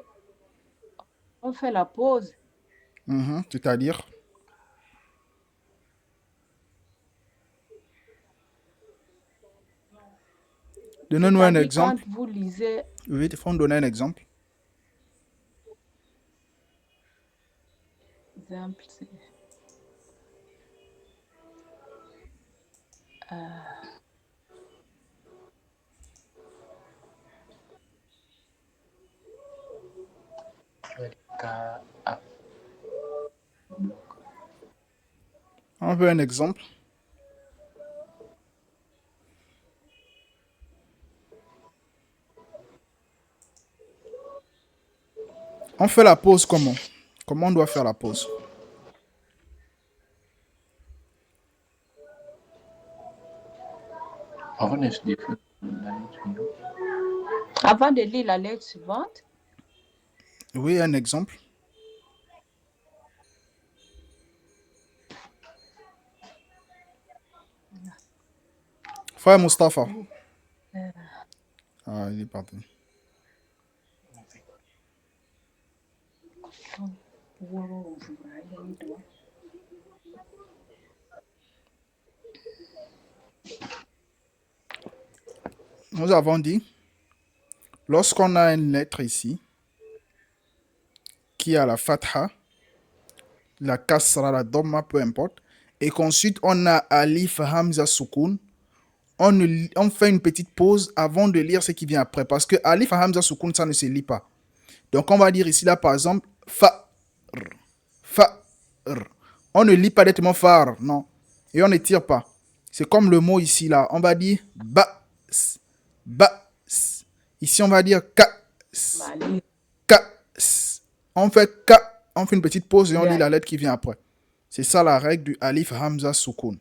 on fait la pause. mhm. C'est-à-dire? Donnez-nous un C'est-à-dire exemple. quand vous lisez, Oui, il faut nous donner un exemple. exemple, c'est, le cas à On veut un exemple. On fait la pause comment? Comment on doit faire la pause? avant de se défaire la lettre suivante. avant de lire la lettre suivante, Oui, un exemple. Frère Mustapha. Ah, il est parti. Nous avons dit, lorsqu'on a une lettre ici, qui a la fatha, la kasra, la dhamma, peu importe, et qu'ensuite on a alif, hamza, sukun, on fait une petite pause avant de lire ce qui vient après. Parce que alif, hamza, sukun, ça ne se lit pas. Donc on va dire ici, là, par exemple, fa, fa, on ne lit pas directement far, non. Et on ne tire pas. C'est comme le mot ici, là. On va dire ba, ba. Ici, on va dire ka, Mali, ka. On fait ka, on fait une petite pause et on Yeah. lit la lettre qui vient après. C'est ça la règle du alif hamza sukun.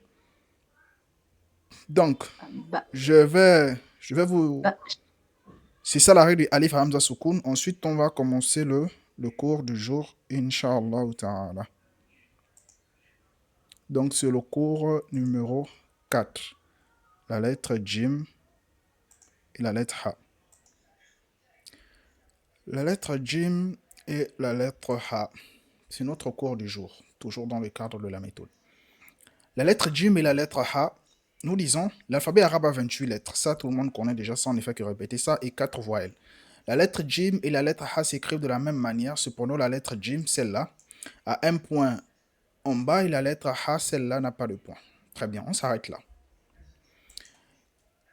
Donc, ba, je vais vous... ba, C'est ça la règle du alif hamza sukun. Ensuite, on va commencer le cours du jour, Inch'Allah ta'ala. Donc, c'est le cours numéro 4. La lettre Jim et la lettre Ha. La lettre Jim et la lettre Ha. C'est notre cours du jour, toujours dans le cadre de la méthode. La lettre Jim et la lettre Ha, nous disons, l'alphabet arabe a 28 lettres. Ça, tout le monde connaît déjà, sans effet que répéter ça, et 4 voyelles. La lettre Jim et la lettre Ha s'écrivent de la même manière. Cependant, la lettre Jim, celle-là, a un point en bas et la lettre Ha, celle-là, n'a pas de point. Très bien, on s'arrête là.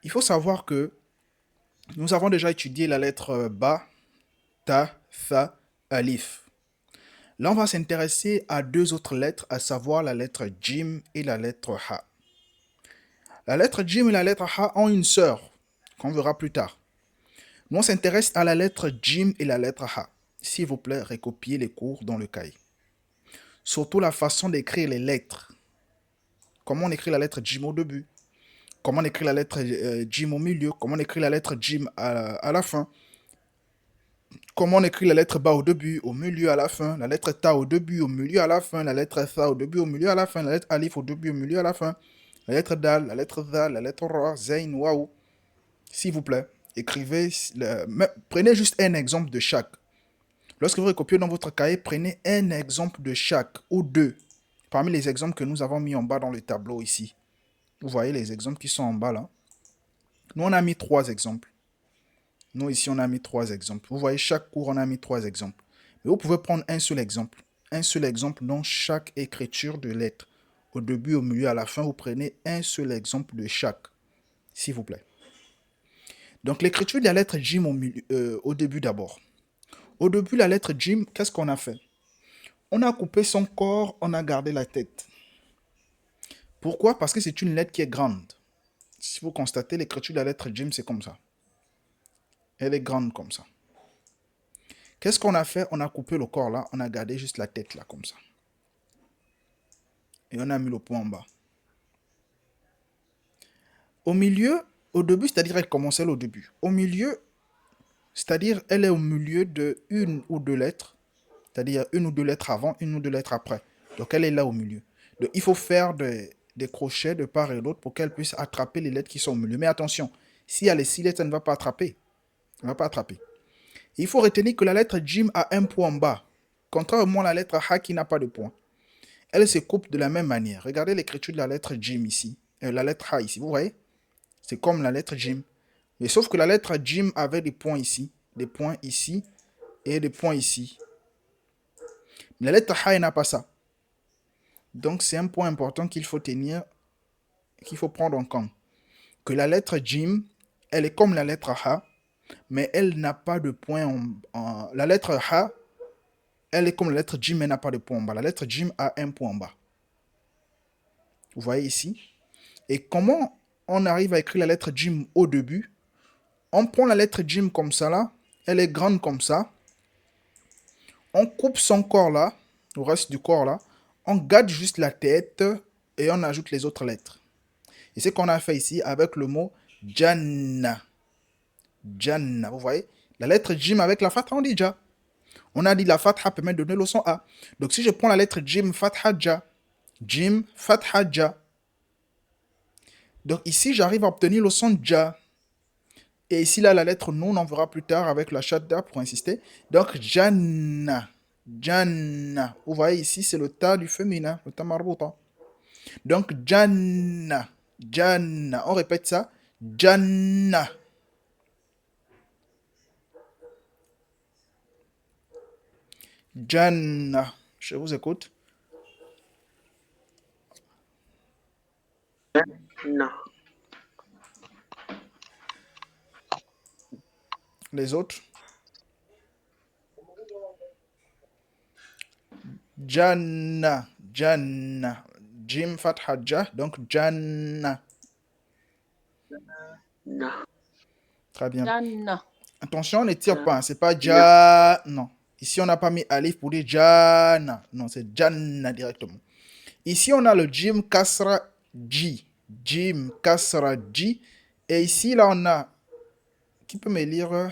Il faut savoir que nous avons déjà étudié la lettre Ba, Ta, Tha, Alif. Là, on va s'intéresser à deux autres lettres, à savoir la lettre Jim et la lettre Ha. La lettre Jim et la lettre Ha ont une sœur, qu'on verra plus tard. Nous, on s'intéresse à la lettre Jim et la lettre Ha. S'il vous plaît, recopiez les cours dans le cahier. Surtout la façon d'écrire les lettres. Comment on écrit la lettre Jim au début? Comment on écrit la lettre Jim au milieu? Comment on écrit la lettre Jim à la fin? Comment on écrit la lettre Ba au début, au milieu, à la fin? La lettre Ta au début, au milieu, à la fin? La lettre Tha au début, au milieu, à la fin? La lettre Alif au début, au milieu, à la fin? La lettre Dal, la lettre Dha, la lettre Ra, Zain, Waou. S'il vous plaît, écrivez, prenez juste un exemple de chaque. Lorsque vous recopiez dans votre cahier, prenez un exemple de chaque, ou deux, parmi les exemples que nous avons mis en bas dans le tableau ici. Vous voyez les exemples qui sont en bas là. Nous, on a mis 3 exemples. Nous, ici, on a mis 3 exemples. Vous voyez, chaque cours, on a mis 3 exemples. Mais vous pouvez prendre un seul exemple. Un seul exemple dans chaque écriture de lettre. Au début, au milieu, à la fin, vous prenez un seul exemple de chaque. S'il vous plaît. Donc, l'écriture de la lettre Jim au début d'abord. Au début, la lettre Jim, qu'est-ce qu'on a fait? On a coupé son corps, on a gardé la tête. Pourquoi? Parce que c'est une lettre qui est grande. Si vous constatez, l'écriture de la lettre Jim, c'est comme ça. Elle est grande comme ça. Qu'est-ce qu'on a fait? On a coupé le corps là, on a gardé juste la tête là, comme ça. Et on a mis le point en bas. Au milieu, au début, c'est-à-dire elle commençait au début. Au milieu, c'est-à-dire elle est au milieu de une ou deux lettres. C'est-à-dire une ou deux lettres avant, une ou deux lettres après. Donc elle est là au milieu. Donc il faut faire des crochets de part et d'autre pour qu'elle puisse attraper les lettres qui sont au milieu. Mais attention, s'il y a les 6 lettres, elle ne va pas attraper. Elle ne va pas attraper. Il faut retenir que la lettre Jim a un point en bas. Contrairement à la lettre Ha qui n'a pas de point. Elle se coupe de la même manière. Regardez l'écriture de la lettre Jim ici. La lettre Ha ici, vous voyez? C'est comme la lettre Jim. Mais sauf que la lettre Jim avait des points ici. Des points ici. Et des points ici. Mais la lettre Ha, elle n'a pas ça. Donc c'est un point important qu'il faut tenir. Qu'il faut prendre en compte. Que la lettre Jim, elle est comme la lettre Ha. Mais elle n'a pas de point la lettre Ha, elle est comme la lettre Jim, elle n'a pas de point en bas. La lettre Jim a un point en bas. Vous voyez ici? Et comment on arrive à écrire la lettre Jim au début? On prend la lettre Jim comme ça là. Elle est grande comme ça. On coupe son corps là, le reste du corps là. On garde juste la tête et on ajoute les autres lettres. Et c'est ce qu'on a fait ici avec le mot Janna. Janna, vous voyez? La lettre Jim avec la fatha, on dit Ja. On a dit la fatha permet de donner le son A. Donc si je prends la lettre Jim, fatha Ja. Jim, fatha Ja. Donc ici, j'arrive à obtenir le son Ja. Et ici, là, la lettre Nun, on verra plus tard avec la shadda pour insister. Donc Janna. Janna. Vous voyez ici, c'est le ta du féminin, le ta marbouta. Donc Janna. Janna. On répète ça. Janna. Janna. Je vous écoute. Non. Les autres. Janna. Janna. Jim fatha Ja. Donc Janna. Non. Très bien. Janna. Attention, on ne tire pas. C'est pas Ja. Non. Ici, on n'a pas mis Alif pour dire Jana. Non, c'est Janna directement. Ici, on a le Jim Kasra J. Jim Kasra J. Et ici, là, on a... Qui peut me lire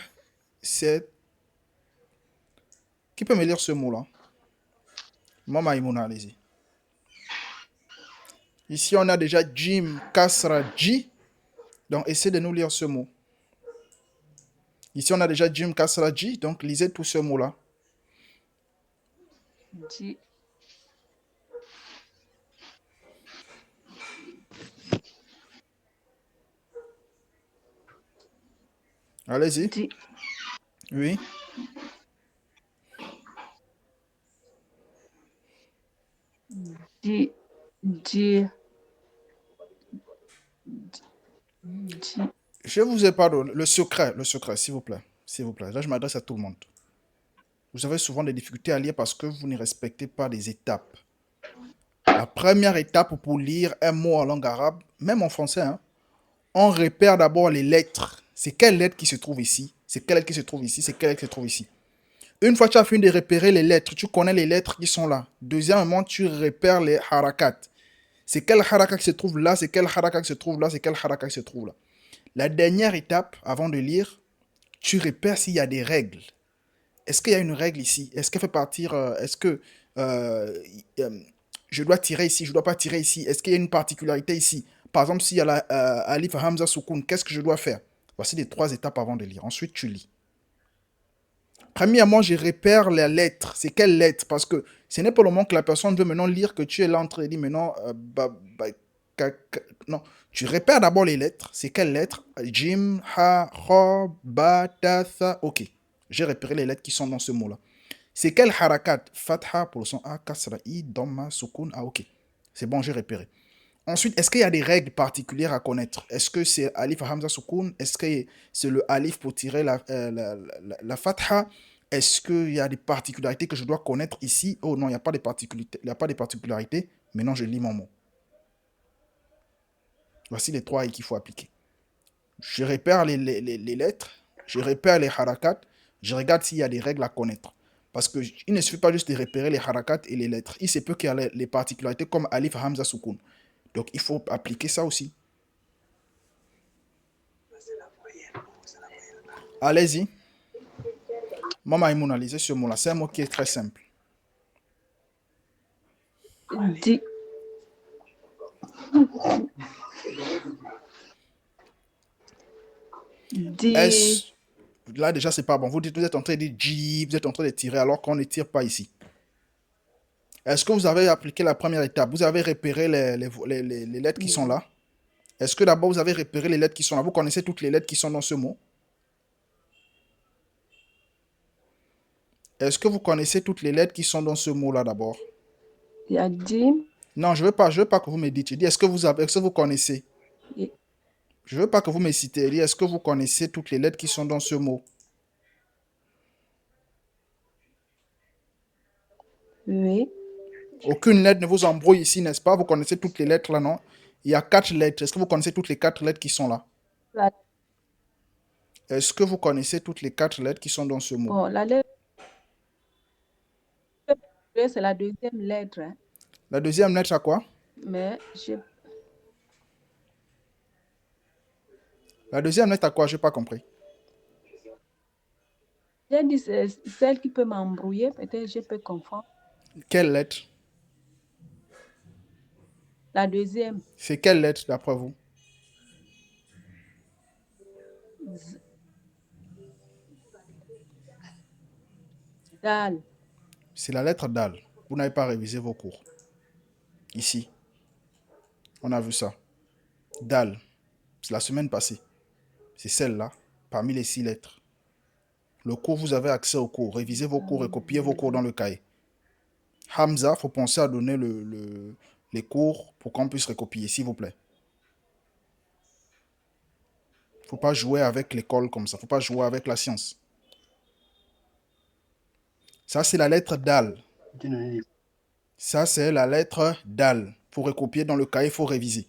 Qui peut me lire ce mot-là? Moi, Maïmouna, allez-y. Ici, on a déjà Jim Kasra J. Donc, essayez de nous lire ce mot. Ici, on a déjà Jim Kasra J. Donc, lisez tout ce mot-là. Ji. Allez-y. Ji. Oui. Ji. Ji. Ji. Je vous ai pardonné. Le secret, s'il vous plaît. S'il vous plaît. Là, je m'adresse à tout le monde. Vous avez souvent des difficultés à lire parce que vous ne respectez pas les étapes. La première étape pour lire un mot en langue arabe, même en français, hein, on repère d'abord les lettres. C'est quelle lettre qui se trouve ici? C'est quelle lettre qui se trouve ici? C'est quelle lettre qui se trouve ici? Une fois que tu as fini de repérer les lettres, tu connais les lettres qui sont là. Deuxièmement, tu repères les harakat. C'est quel harakat qui se trouve là? C'est quel harakat qui se trouve là? C'est quel harakat qui se trouve là? La dernière étape, avant de lire, tu repères s'il y a des règles. Est-ce qu'il y a une règle ici? Est-ce qu'elle fait partir... est-ce que je dois tirer ici? Je ne dois pas tirer ici? Est-ce qu'il y a une particularité ici? Par exemple, s'il y a la alif, hamza, soukoun, qu'est-ce que je dois faire? Voici les 3 étapes avant de lire. Ensuite, tu lis. Premièrement, je repère la lettre. C'est quelle lettre? Parce que ce n'est pas le moment que la personne veut maintenant lire que tu es là en train de dire maintenant... non. Tu repères d'abord les lettres. C'est quelle lettre? Jim, ha, ra, ba, ta, tha. Ok. J'ai repéré les lettres qui sont dans ce mot-là. C'est quel harakat? Fatha pour le son A, kasra, I, dhamma, sukun. Ah, ok. C'est bon, j'ai repéré. Ensuite, est-ce qu'il y a des règles particulières à connaître? Est-ce que c'est alif, hamza, sukun? Est-ce que c'est le alif pour tirer la fatha? Est-ce qu'il y a des particularités que je dois connaître ici? Oh non, il n'y a pas de particularités. Il n'y a pas de particularités. Maintenant, je lis mon mot. Voici les 3 qu'il faut appliquer. Je repère les lettres. Je repère les harakats. Je regarde s'il y a des règles à connaître. Parce qu'il ne suffit pas juste de repérer les harakats et les lettres. Il se peut qu'il y ait les particularités comme alif, hamza, sukun. Donc, il faut appliquer ça aussi. Allez-y. Maman Imouna, lisez ce mot-là. C'est un mot qui est très simple. Là, déjà, c'est pas bon. Vous dites, vous êtes en train de dire J, vous êtes en train de tirer alors qu'on ne tire pas ici. Est-ce que vous avez appliqué la première étape? Vous avez repéré les lettres qui sont là? Est-ce que d'abord vous avez repéré les lettres qui sont là? Vous connaissez toutes les lettres qui sont dans ce mot? Est-ce que vous connaissez toutes les lettres qui sont dans ce mot-là d'abord? Il y a Jim. Non, je veux pas que vous me dites. Je dis, est-ce que vous connaissez? Je veux pas que vous me citez. Je dis, est-ce que vous connaissez toutes les lettres qui sont dans ce mot? Oui. Aucune lettre ne vous embrouille ici, n'est-ce pas? Vous connaissez toutes les lettres là, non? Il y a 4 lettres. Est-ce que vous connaissez toutes les 4 lettres qui sont là? Est-ce que vous connaissez toutes les 4 lettres qui sont dans ce mot? Bon, la lettre, c'est la deuxième lettre. Hein. La deuxième lettre, à quoi? Mais La deuxième lettre, à quoi? Je n'ai pas compris. J'ai dit celle qui peut m'embrouiller, peut-être je peux confondre. Quelle lettre? La deuxième. C'est quelle lettre d'après vous? Dal. C'est la lettre Dal. Vous n'avez pas révisé vos cours. Ici. On a vu ça. Dal. C'est la semaine passée. C'est celle-là, parmi les 6 lettres. Le cours, vous avez accès au cours. Révisez vos cours et copiez vos cours dans le cahier. Hamza, il faut penser à donner les cours pour qu'on puisse recopier, s'il vous plaît. Il ne faut pas jouer avec l'école comme ça. Il ne faut pas jouer avec la science. Ça, c'est la lettre Dal. Ça, c'est la lettre Dal. Pour recopier dans le cahier, il faut réviser.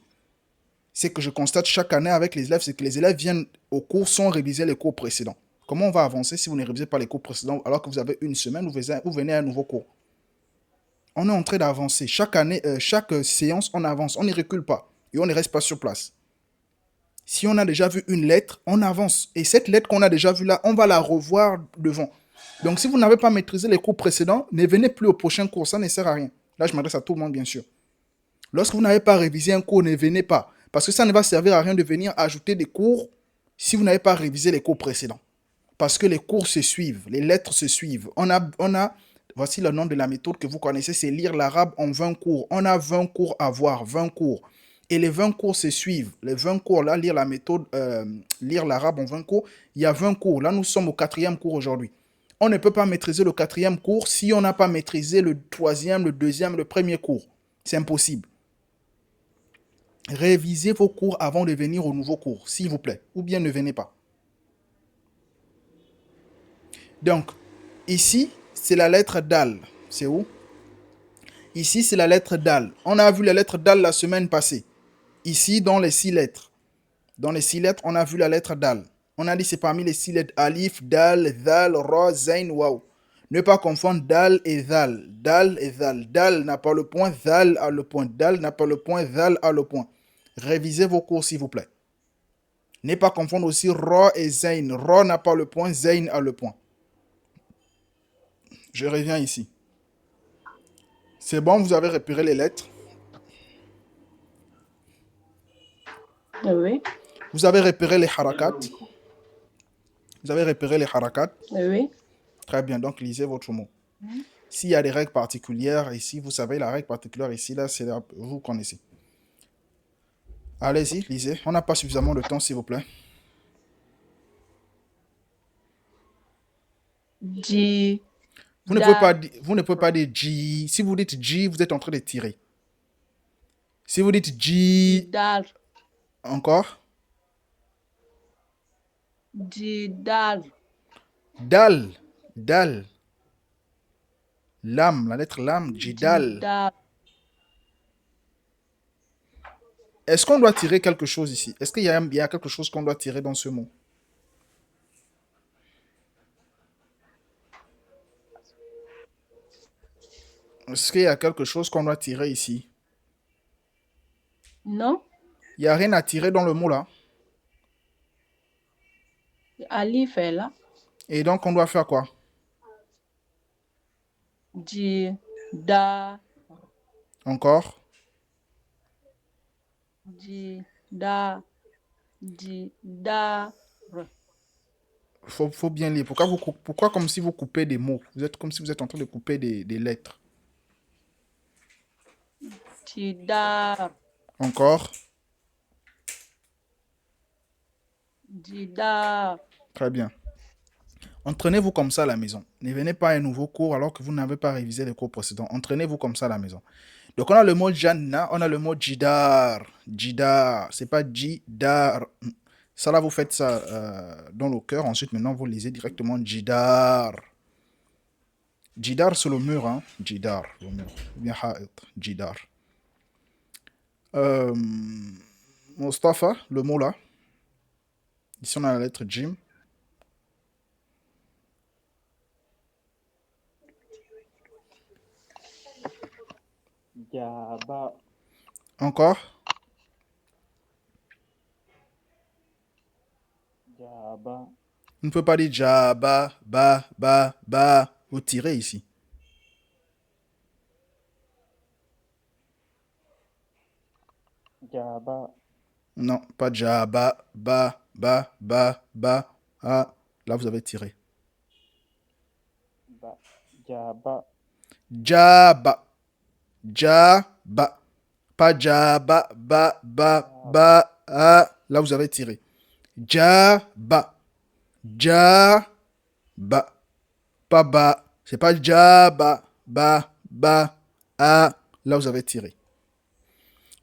Ce que je constate chaque année avec les élèves, c'est que les élèves viennent au cours sans réviser les cours précédents. Comment on va avancer si vous ne révisez pas les cours précédents alors que vous avez une semaine, vous venez à un nouveau cours? On est en train d'avancer. Chaque année, chaque séance, on avance. On ne recule pas. Et on ne reste pas sur place. Si on a déjà vu une lettre, on avance. Et cette lettre qu'on a déjà vue là, on va la revoir devant. Donc, si vous n'avez pas maîtrisé les cours précédents, ne venez plus au prochain cours. Ça ne sert à rien. Là, je m'adresse à tout le monde, bien sûr. Lorsque vous n'avez pas révisé un cours, ne venez pas. Parce que ça ne va servir à rien de venir ajouter des cours si vous n'avez pas révisé les cours précédents. Parce que les cours se suivent, les lettres se suivent. Voici le nom de la méthode que vous connaissez, c'est lire l'arabe en 20 cours. On a 20 cours à voir, 20 cours. Et les 20 cours se suivent. Les 20 cours, là, lire la méthode, lire l'arabe en 20 cours, il y a 20 cours. Là, nous sommes au 4e cours aujourd'hui. On ne peut pas maîtriser le 4e cours si on n'a pas maîtrisé le 3e, le 2e, le 1er cours. C'est impossible. Révisez vos cours avant de venir au nouveau cours, s'il vous plaît. Ou bien ne venez pas. Donc, ici, c'est la lettre Dal. C'est où? Ici, c'est la lettre Dal. On a vu la lettre Dal la semaine passée. ici, dans les 6 lettres, on a vu la lettre Dal. On a dit c'est parmi les 6 lettres Alif, Dal, Zal, Ra, Zain, Waw. Ne pas confondre Dal et Zal. Dal et Zal. Dal n'a pas le point, Zal a le point. Dal n'a pas le point, Zal a le point. Révisez vos cours, s'il vous plaît. Ne pas confondre aussi Ra et Zain. Ra n'a pas le point, Zain a le point. Je reviens ici. C'est bon, vous avez repéré les lettres. Oui. Vous avez repéré les harakat. Vous avez repéré les harakat. Oui. Très bien, donc lisez votre mot. S'il y a des règles particulières ici, vous savez, la règle particulière ici, là, c'est vous connaissez. Allez-y, lisez. On n'a pas suffisamment de temps, s'il vous plaît. J. Vous ne pouvez pas dire J. Si vous dites J, vous êtes en train de tirer. Si vous dites J... Dal. Encore. J. Dal. Dal. Dal. Lam, la lettre lam, Jidal. Dal. Est-ce qu'on doit tirer quelque chose ici? Est-ce qu'il y a quelque chose qu'on doit tirer dans ce mot? Est-ce qu'il y a quelque chose qu'on doit tirer ici? Non. Il n'y a rien à tirer dans le mot là. Alif est là. Et donc, on doit faire quoi? J. Da. Encore. J. Da. J. Da. Faut bien lire. Pourquoi comme si vous coupez des mots? Vous êtes comme si vous êtes en train de couper des lettres. Jidar. Encore. Jidar. Très bien. Entraînez-vous comme ça à la maison. Ne venez pas à un nouveau cours alors que vous n'avez pas révisé les cours précédents. Entraînez-vous comme ça à la maison. Donc, on a le mot Janna, on a le mot Jidar. Jidar. C'est pas Jidar. Ça, là, vous faites ça dans le cœur. Ensuite, maintenant, vous lisez directement Jidar. Jidar, c'est le mur. Hein? Jidar, le mur. Bien ha'it. Jidar. Mustafa, le mot là. Ici, on a la lettre Jim. Jaba. Encore. Jaba. On ne peut pas dire Jaba, ba. Vous tirez ici. Jaba. Non, pas Jaba, ba. Ah, là, vous avez tiré. Ba. Jaba. Jaba. Jaba. Pas Jaba, ba. Ah, là, vous avez tiré. Jaba. Jaba. Pas ba. C'est pas Jaba, ba. Ah, là, vous avez tiré.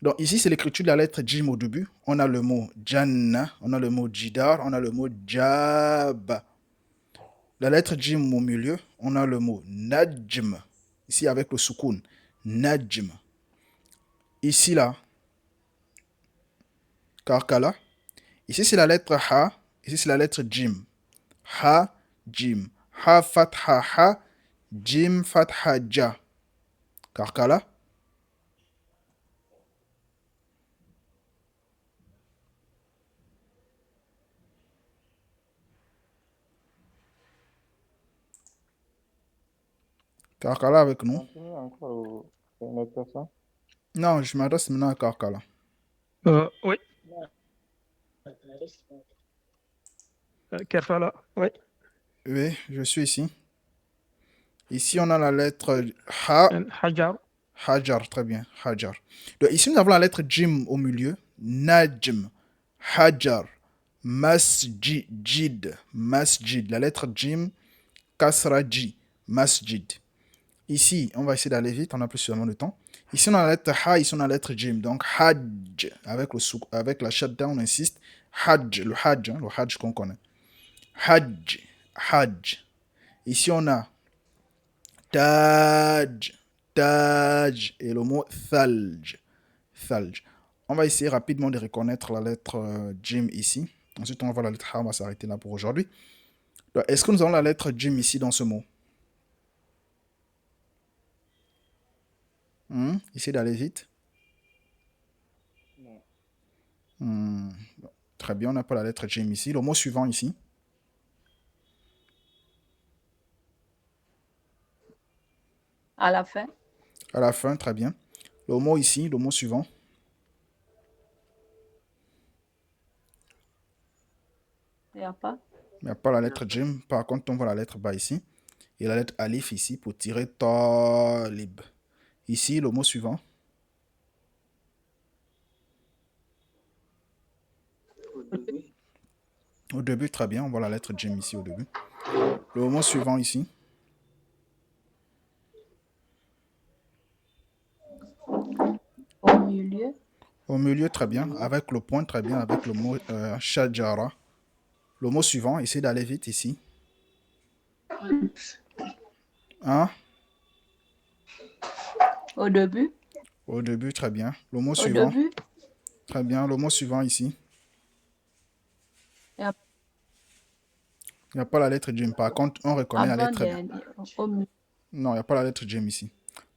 Donc ici, c'est l'écriture de la lettre Jim au début. On a le mot Janna, on a le mot Jidar, on a le mot Jaba. La lettre Jim au milieu, on a le mot Najm. Ici avec le soukoun. Najm. Ici là, Karkala. Ici c'est la lettre Ha. Ici c'est la lettre Jim. Ha, Jim. Ha, fatha, ha. Jim, fatha, ja. Karkala. Karkala avec nous. Continue encore une autre personne. Non, je m'adresse maintenant à Karkala. Oui. Kerfala, oui. Oui, je suis ici. Ici, on a la lettre Ha. Hajar. Hajar, très bien. Hajar. Donc, ici, nous avons la lettre Jim au milieu. Najm. Hajar. Masjid. Masjid. La lettre Jim. Kasra J. Masjid. Ici, on va essayer d'aller vite, on n'a plus suffisamment de temps. Ici, on a la lettre Ha, ici, on a la lettre Jim. Donc, Hajj. Avec la shadda, on insiste. Hajj, le Hajj qu'on connaît. Hajj. Hajj. Ici, on a Taj. Et le mot Thalj. On va essayer rapidement de reconnaître la lettre Jim ici. Ensuite, on va voir la lettre Ha. On va s'arrêter là pour aujourd'hui. Est-ce que nous avons la lettre Jim ici dans ce mot? Essayez d'aller vite. Très bien, on n'a pas la lettre Jim ici. Le mot suivant ici. À la fin. À la fin, très bien. Le mot ici, le mot suivant. Il n'y a pas. Il n'y a pas la lettre Jim. Par contre, on voit la lettre Ba ici. Et la lettre Alif ici pour tirer Talib. Ici, le mot suivant. Au début, très bien. On voit la lettre Jim ici au début. Le mot suivant ici. Au milieu. Au milieu, très bien. Avec le point, très bien. Avec le mot Shajara. Le mot suivant. Essayez d'aller vite ici. Hein? Au début. Au début, très bien. Le mot Au suivant. début. Très bien. Le mot suivant ici. Il y a Il n'y a pas la lettre Jim. Par contre, on reconnaît la avant lettre... dernier. Au milieu. Non, il n'y a pas la lettre Jim ici.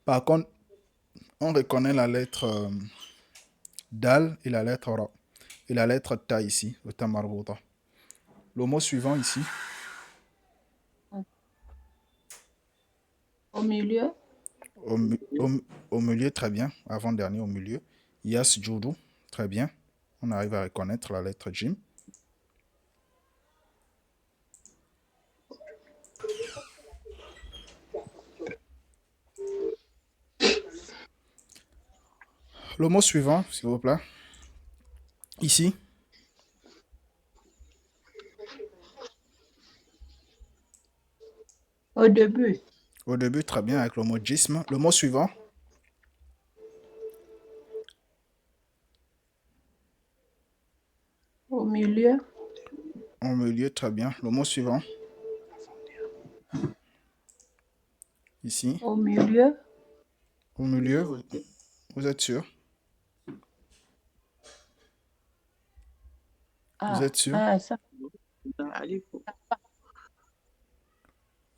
Par contre, on reconnaît la lettre Dal et la lettre Ra. Et la lettre Ta ici, le Ta marbouta. Le mot suivant ici. Au milieu. Au milieu, très bien. Avant-dernier, au milieu. Yas Judu, très bien. On arrive à reconnaître la lettre Jim. Le mot suivant, s'il vous plaît. Ici. Au début. Au début, très bien, avec le mot jism. Le mot suivant. Au milieu. Au milieu, très bien. Le mot suivant. Ici. Au milieu. Au milieu, vous êtes sûr? Vous êtes sûr? Ça.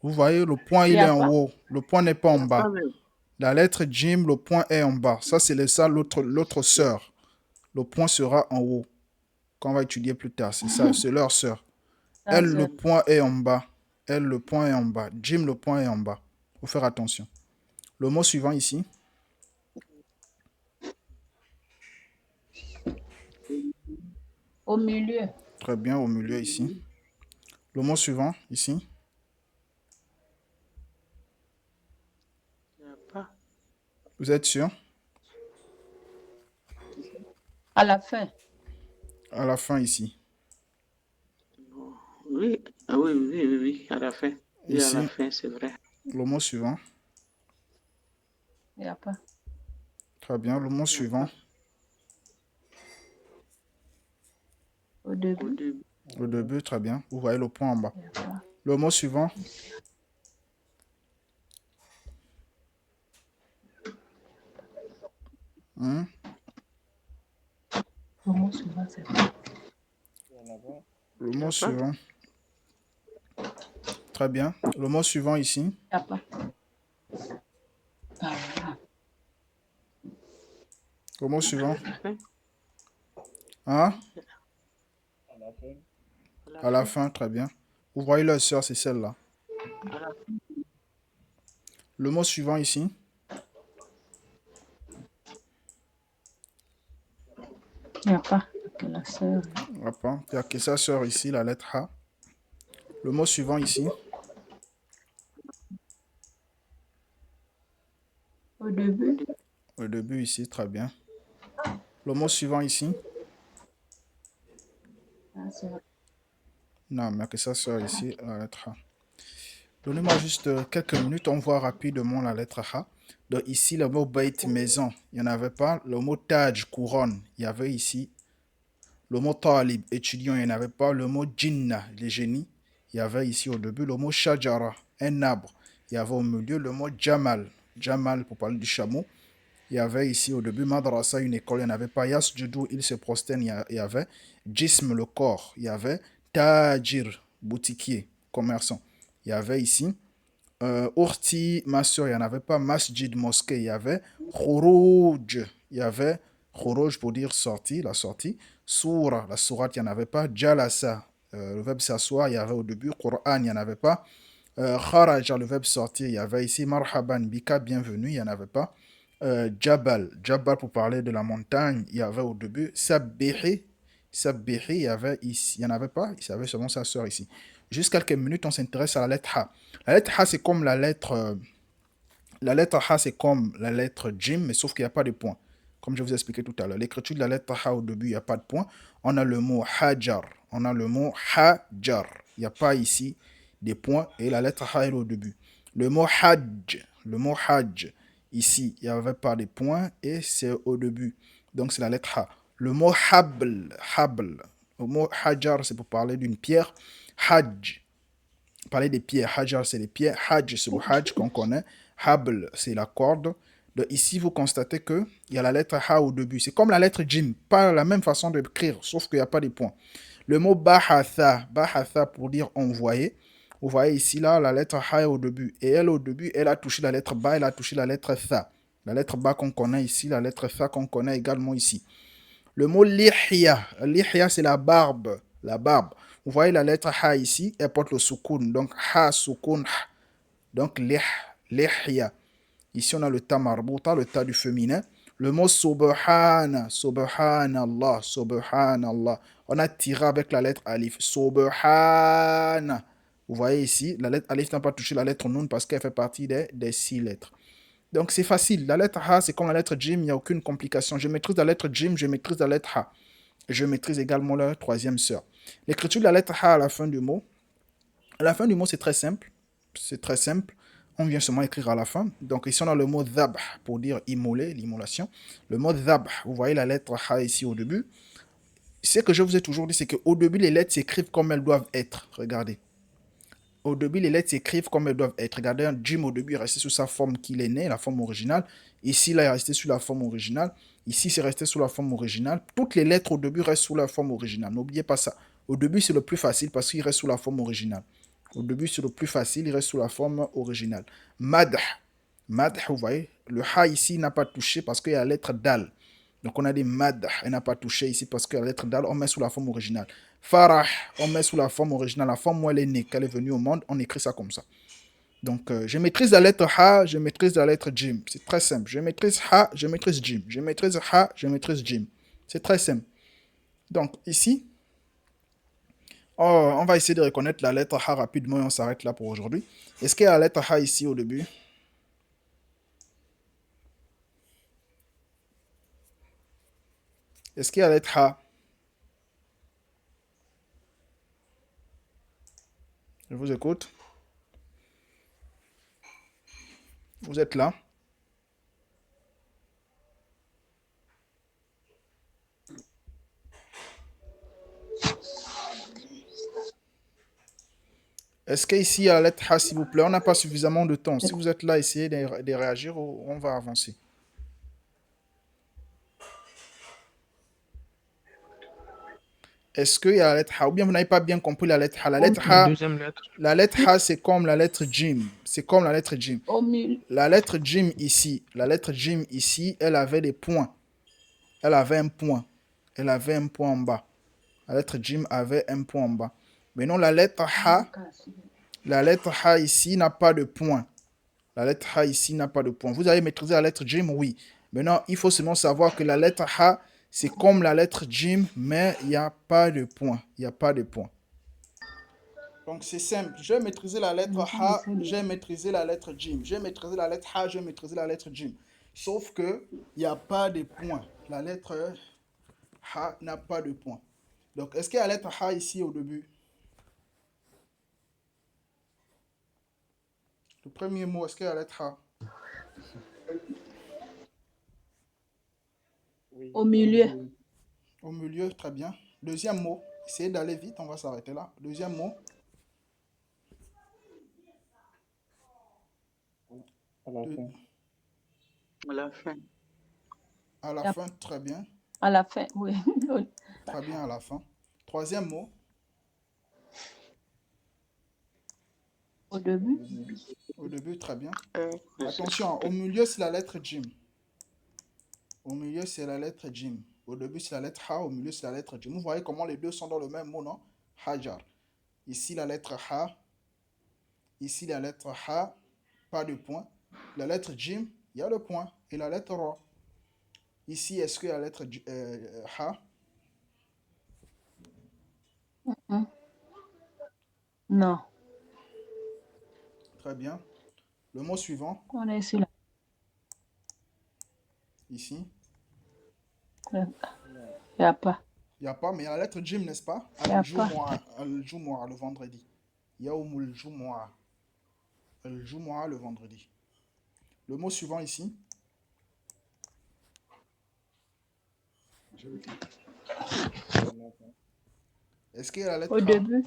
Vous voyez, le point, il Il y est a en pas. haut. Le point n'est pas en bas. La lettre Jim, le point est en bas. Ça, c'est ça, l'autre sœur. Le point sera en haut. Qu'on va étudier plus tard. C'est ça, c'est leur sœur. Elle, le point est en bas. Elle, le point est en bas. Jim, le point est en bas. Il faut faire attention. Le mot suivant ici. Au milieu. Très bien, au milieu ici. Le mot suivant ici. Vous êtes sûr? À la fin. À la fin ici. Oui, oui, à la fin. Oui, Ici, à la fin, c'est vrai. le mot suivant. Il n'y a pas. Très bien, le mot suivant. Au début. Au début, très bien. Vous voyez le point en bas. Il n'y a pas. Le mot suivant. Le mot suivant, c'est quoi? Le mot suivant. Très bien. Le mot suivant ici. Il n'y a pas. Ah, voilà. Le mot suivant. Hein? À la fin, très bien. Vous voyez la sœur, c'est celle-là. Le mot suivant ici. Il n'y a pas. Que la sœur. Il n'y a que sa sœur ici, la lettre A. Le mot suivant ici. Au début. Au début ici, très bien. Le mot suivant ici. Ah, c'est vrai. Non, mais il n'y a que sa sœur ici, la lettre A. Donnez-moi juste quelques minutes, on voit rapidement la lettre A. Donc ici, le mot bait, maison, il n'y en avait pas. Le mot taj, couronne, il y avait ici. Le mot talib, étudiant, il n'y en avait pas. Le mot jinna, les génies, il y avait ici au début. Le mot shajara, un arbre, il y avait au milieu. Le mot jamal, jamal pour parler du chameau. Il y avait ici au début madrasa, une école, il n'y en avait pas. Yasjudu, il se prosterne, il y avait. Jism, le corps, il y avait. Tajir, boutiquier, commerçant. Il y avait ici. Urti, ma soeur, il n'y en avait pas. Masjid, mosquée, il y avait. Khuruj, il y avait. Khuruj pour dire sortie, la sortie. Soura, la sourate, il n'y en avait pas. Jalasa, le verbe s'asseoir, il y avait au début. Qur'an, il n'y en avait pas. Kharaja, le verbe sortir, il y avait ici. Marhaban, bika, bienvenue, il n'y en avait pas. Jabal, Jabal pour parler de la montagne, il y avait au début. Sabbihi, Sabbihi, il y avait ici, il n'y en avait pas, il y avait seulement sa sœur ici. Juste quelques minutes, on s'intéresse à la lettre H. La lettre H, c'est comme la lettre H, c'est comme la lettre Jim, mais sauf qu'il n'y a pas de point. Comme je vous ai expliqué tout à l'heure, l'écriture de la lettre H au début, il n'y a pas de point. On a le mot Hajar, on a le mot Hajar. Il n'y a pas ici des points et la lettre H est au début. Le mot Hajj, ici, il n'y avait pas de points et c'est au début. Donc c'est la lettre H. Le mot Habl. Le mot Hajar, c'est pour parler d'une pierre. Hajj, parler des pieds. Hajar, c'est les pieds. Hajj, c'est le Hajj qu'on connaît. Habl, c'est la corde. Donc ici, vous constatez qu'il y a la lettre H au début. C'est comme la lettre Jim, pas la même façon d'écrire, sauf qu'il n'y a pas de points. Le mot Bahatha, Bahatha pour dire envoyer. Vous voyez ici, là, la lettre H est au début. Et elle, au début, elle a touché la lettre Ba, elle a touché la lettre Tha. La lettre Ba qu'on connaît ici, la lettre Tha qu'on connaît également ici. Le mot Lihya, Lihya, c'est la barbe. La barbe. Vous voyez la lettre H ici, elle porte le soukoun. Donc, Ha, soukoun, H. Donc, Lihya. Ici, on a le ta marbuta, le ta du féminin. Le mot subhana, subhanallah, subhanallah. On a tiré avec la lettre alif. Subhana. Vous voyez ici, la lettre alif n'a pas touché la lettre nun parce qu'elle fait partie des 6 lettres. Donc, c'est facile. La lettre Ha, c'est comme la lettre Jim, il n'y a aucune complication. Je maîtrise la lettre Jim, je maîtrise la lettre Ha. Je maîtrise également la troisième sœur. L'écriture de la lettre Ha à la fin du mot. À la fin du mot, c'est très simple. C'est très simple. On vient seulement écrire à la fin. Donc ici, on a le mot dhabh pour dire immoler, l'immolation. Le mot dhabh, vous voyez la lettre Ha ici au début. Ce que je vous ai toujours dit, c'est qu'au début, les lettres s'écrivent comme elles doivent être. Regardez. Au début, les lettres s'écrivent comme elles doivent être. Regardez, un Jim au début est resté sous sa forme qu'il est né, la forme originale. Ici, là, il est resté sous la forme originale. Ici, c'est resté sous la forme originale. Toutes les lettres au début restent sous la forme originale. N'oubliez pas ça. Au début, c'est le plus facile parce qu'il reste sous la forme originale. Au début, c'est le plus facile, il reste sous la forme originale. Madh. Madh, vous voyez, le Ha ici n'a pas touché parce qu'il y a la lettre Dal. Donc on a dit Madh, elle n'a pas touché ici parce que la lettre Dal, on met sous la forme originale. Farah, on met sous la forme originale, la forme où elle est née, qu'elle est venue au monde, on écrit ça comme ça. Donc je maîtrise la lettre Ha, je maîtrise la lettre Jim. C'est très simple. Je maîtrise Ha, je maîtrise Jim. Je maîtrise Ha, je maîtrise Jim. C'est très simple. Donc ici, on va essayer de reconnaître la lettre H rapidement et on s'arrête là pour aujourd'hui. Est-ce qu'il y a la lettre H ici au début? Est-ce qu'il y a la lettre H? Je vous écoute. Vous êtes là? Est-ce qu'ici, il y a la lettre H, s'il vous plaît? On n'a pas suffisamment de temps. Si vous êtes là, essayez de réagir ou on va avancer. Est-ce qu'il y a la lettre H? Ou bien vous n'avez pas bien compris la lettre H? La lettre La H, deuxième lettre. la lettre H, c'est comme la lettre Jim. C'est comme la lettre Jim. Au milieu. La lettre Jim ici, elle avait des points. Elle avait un point. Elle avait un point en bas. La lettre Jim avait un point en bas. Mais non, la lettre H ici n'a pas de point. La lettre H ici n'a pas de point. Vous avez maîtrisé la lettre Jim? Oui. Maintenant, il faut seulement savoir que la lettre H, c'est comme la lettre Jim, mais il n'y a pas de point. Il n'y a pas de point. Donc, c'est simple. J'ai maîtrisé la lettre H, j'ai maîtrisé la lettre Jim. J'ai maîtrisé la lettre H, j'ai maîtrisé la lettre Jim. Sauf que il n'y a pas de point. La lettre H n'a pas de point. Donc, est-ce qu'il y a la lettre H ici au début? Le premier mot, est-ce qu'il y a la lettre H? Au milieu. Au milieu, très bien. Deuxième mot, essayez d'aller vite, on va s'arrêter là. Deuxième mot. À la fin. À la fin, très bien. À la fin, oui. Très bien, à la fin. Troisième mot. Au début. Au début, très bien. Je sais. Attention, au milieu, c'est la lettre Jim. Au milieu, c'est la lettre Jim. Au début, c'est la lettre Ha. Au milieu, c'est la lettre Jim. Vous voyez comment les deux sont dans le même mot, non? Hajar. Ici, la lettre Ha. Ici, la lettre Ha. Pas de point. La lettre Jim, il y a le point. Et la lettre Ra. Ici, est-ce qu'il y a la lettre Ha? Non. Très bien. Le mot suivant, On est sur la. ici. Il n'y a pas. Il n'y a pas, mais il y a la lettre Jim, n'est-ce pas? Il n'y a pas. Al-Jumu'ah, le vendredi. Yaumul Jumu'ah. Al-Jumu'ah, le vendredi. Le mot suivant ici. Est-ce qu'il y a la lettre Au Ha? début.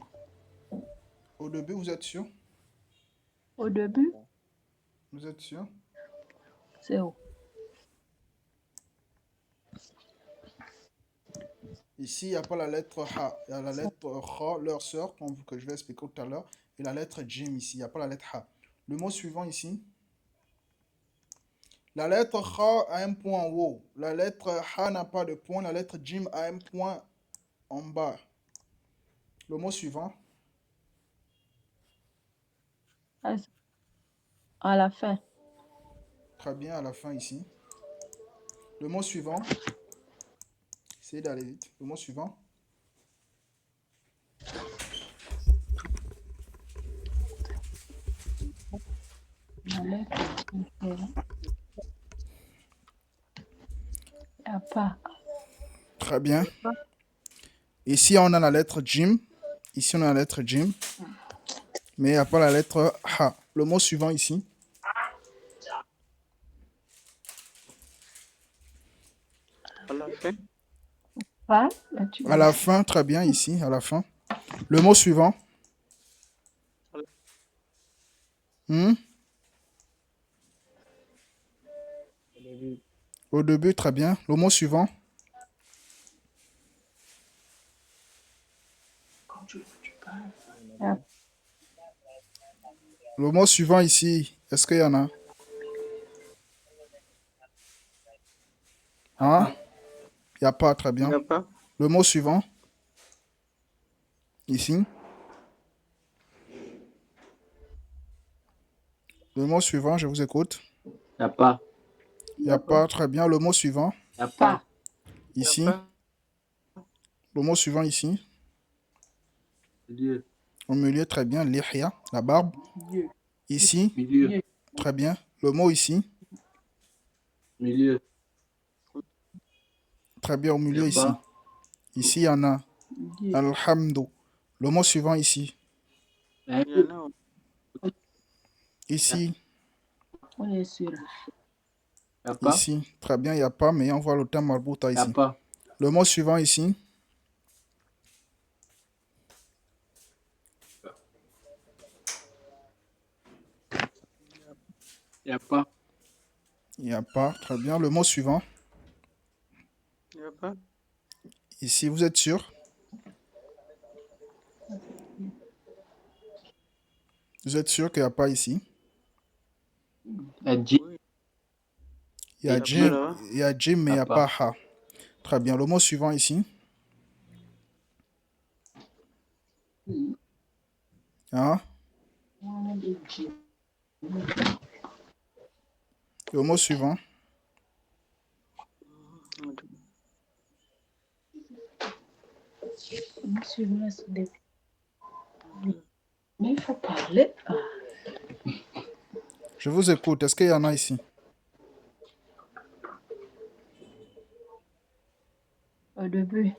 Au début, vous êtes sûr? Au début, Vous êtes sûr? c'est où? Ici, il n'y a pas la lettre Ha. Il y a la lettre Kha, leur sœur, que je vais expliquer tout à l'heure. Et la lettre Jim ici. Il n'y a pas la lettre Ha. Le mot suivant ici. La lettre Kha a un point en haut. La lettre Ha n'a pas de point. La lettre Jim a un point en bas. Le mot suivant. À la fin. Très bien, à la fin ici. Le mot suivant. Essayez d'aller vite. Le mot suivant. La lettre. Il n'y a pas. Très bien. Ici, on a la lettre Jim. Ici, on a la lettre Jim. Mais il n'y a pas la lettre Ha. Le mot suivant ici. À la fin. Pas. Là, tu À la fin, très bien, ici, à la fin. Le mot suivant. Au début, très bien. Le mot suivant. Le mot suivant ici, est-ce qu'il y en a? Hein? Il n'y a pas, très Il bien. n'y a pas. Le mot suivant. Ici. Le mot suivant, je vous écoute. Il n'y a pas. Il n'y a pas, très bien. Le mot suivant. Il n'y a pas. Ici. Il n'y a pas. Le mot suivant ici. Milieu. Au milieu, très bien. Lihya, la barbe. Ici. Milieu. Très bien. Le mot ici. Milieu. Très bien, au milieu Il y a ici. pas. Ici, il y en a. Alhamdou. Le mot suivant ici. Il y en a. Ici. On est sûr. Il n'y a pas. Ici. Très bien, il n'y a pas, mais on voit le thème marbouta Il n'y a ici. pas. Le mot suivant ici. Il n'y a pas. Il n'y a pas. Très bien. Le mot suivant. Il n'y a pas. Ici, vous êtes sûr? Vous êtes sûr qu'il n'y a pas ici? Il y a J. Il y a Il y a Jim, pas là. il y a Jim, mais il n'y a pas Ha. Très bien. Le mot suivant ici. Hein? Le mot suivant. Mais il faut parler. Je vous écoute. Est-ce qu'il y en a ici? Au début.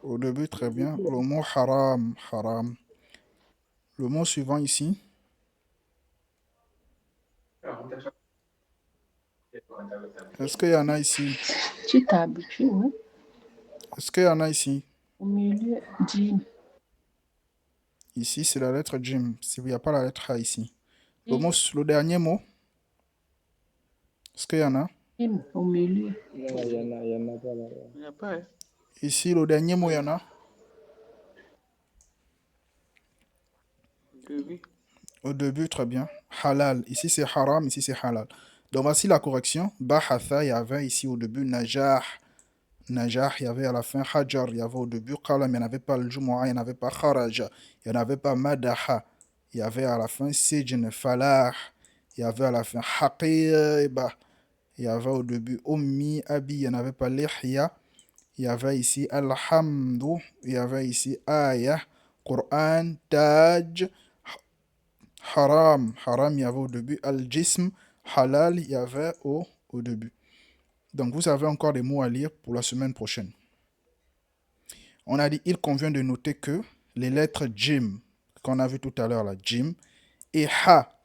Au début, très bien. Le mot haram. Haram. Le mot suivant ici. Est-ce qu'il y en a ici? Tu t'habitues, oui. Est-ce qu'il y en a ici? Au milieu, Jim. Ici, c'est la lettre Jim. Il n'y a pas la lettre Ha ici. Le dernier mot. Est-ce qu'il y en a? Au milieu. Non, il y en a pas là. Il n'y a pas, hein. Ici, le dernier mot, il y en a. Oui. Au début, très bien. Halal. Ici, c'est haram. Ici, c'est halal. Donc, voici la correction. Bahatha, il y avait ici au début najah. Najah, il y avait à la fin hajar, il y avait au début qalam, il n'y en avait pas le jumu'ah, il n'y en avait pas kharaja, il n'y en avait pas madaha. Il y avait à la fin sijn, falah. Il y avait à la fin haqiba. Il y avait au début ummi, abi, il n'y en avait pas lihya. Il y avait ici alhamdu. Il y avait ici ayah, Qur'an, taj, haram. Haram, il y avait au début al-jism. Halal, il y avait au début. Donc, vous avez encore des mots à lire pour la semaine prochaine. On a dit, il convient de noter que les lettres jim, qu'on a vu tout à l'heure, la jim, et ha,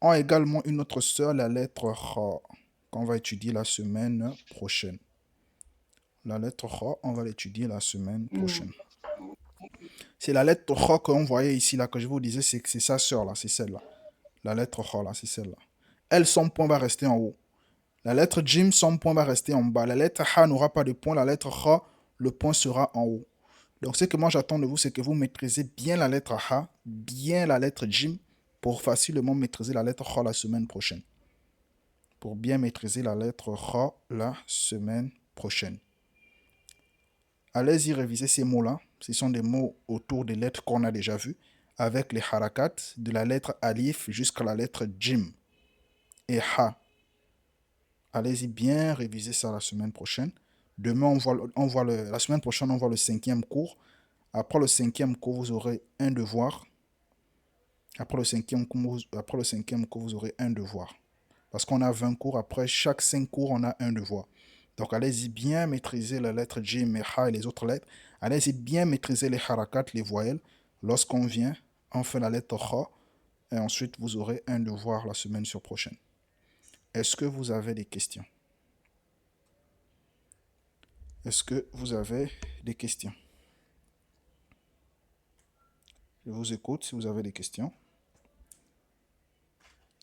ont également une autre sœur, la lettre kha, qu'on va étudier la semaine prochaine. La lettre kha, on va l'étudier la semaine prochaine. C'est la lettre kha qu'on voyait ici, là, que je vous disais, c'est sa sœur, là, c'est celle-là. La lettre kha, là, c'est celle-là. Elle, son point va rester en haut. La lettre jim, son point va rester en bas. La lettre ha n'aura pas de point. La lettre kha, le point sera en haut. Donc, ce que moi j'attends de vous, c'est que vous maîtrisez bien la lettre ha, bien la lettre jim, pour facilement maîtriser la lettre kha la semaine prochaine. Pour bien maîtriser la lettre kha la semaine prochaine. Allez-y réviser ces mots-là. Ce sont des mots autour des lettres qu'on a déjà vues, avec les harakat, de la lettre alif jusqu'à la lettre jim et ha. Allez-y bien réviser ça la semaine prochaine. Demain, la semaine prochaine, on voit le 5e cours. Après le 5e cours, vous aurez un devoir. Après le 5e cours, vous aurez un devoir. Parce qu'on a 20 cours. Après chaque 5 cours, on a un devoir. Donc, allez-y bien maîtriser la lettre J, Ha et les autres lettres. Allez-y bien maîtriser les harakat, les voyelles. Lorsqu'on vient, on fait la lettre Kha. Et ensuite, vous aurez un devoir la semaine prochaine. Est-ce que vous avez des questions? Est-ce que vous avez des questions? Je vous écoute si vous avez des questions.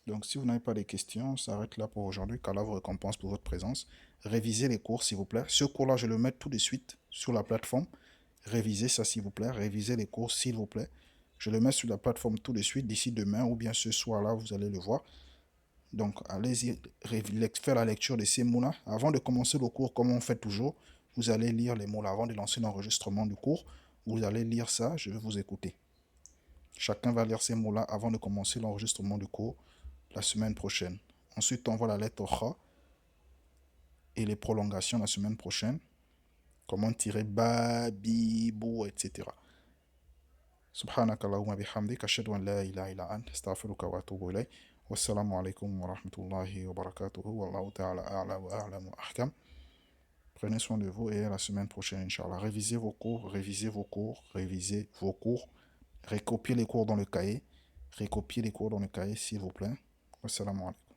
Donc, si vous n'avez pas de questions, on s'arrête là pour aujourd'hui. qu'Allah vous récompense pour votre présence. Révisez les cours, s'il vous plaît. Ce cours-là, je le mets tout de suite sur la plateforme. Révisez ça, s'il vous plaît. Révisez les cours, s'il vous plaît. Je le mets sur la plateforme tout de suite, d'ici demain ou bien ce soir-là, vous allez le voir. Donc, allez-y faire la lecture de ces mots-là. Avant de commencer le cours, comme on fait toujours, vous allez lire les mots-là. Avant de lancer l'enregistrement du cours, vous allez lire ça, je vais vous écouter. Chacun va lire ces mots-là avant de commencer l'enregistrement du cours la semaine prochaine. Ensuite, on voit la lettre Kha et les prolongations la semaine prochaine. Comment tirer ba, bi, bou, etc. Subhanakallahumma bihamdik, ashhadu an la ilaha illa ant, astaghfiruka wa atubu ilayk. Wassalamu alaikum wa rahmatullahi wa barakatuhu. Wallahu ta'ala a'la wa a'lam wa ahkam. Prenez soin de vous et à la semaine prochaine, Inch'Allah. Révisez vos cours, révisez vos cours, révisez vos cours. Recopiez les cours dans le cahier. Recopiez les cours dans le cahier, s'il vous plaît. Wassalamu alaikum.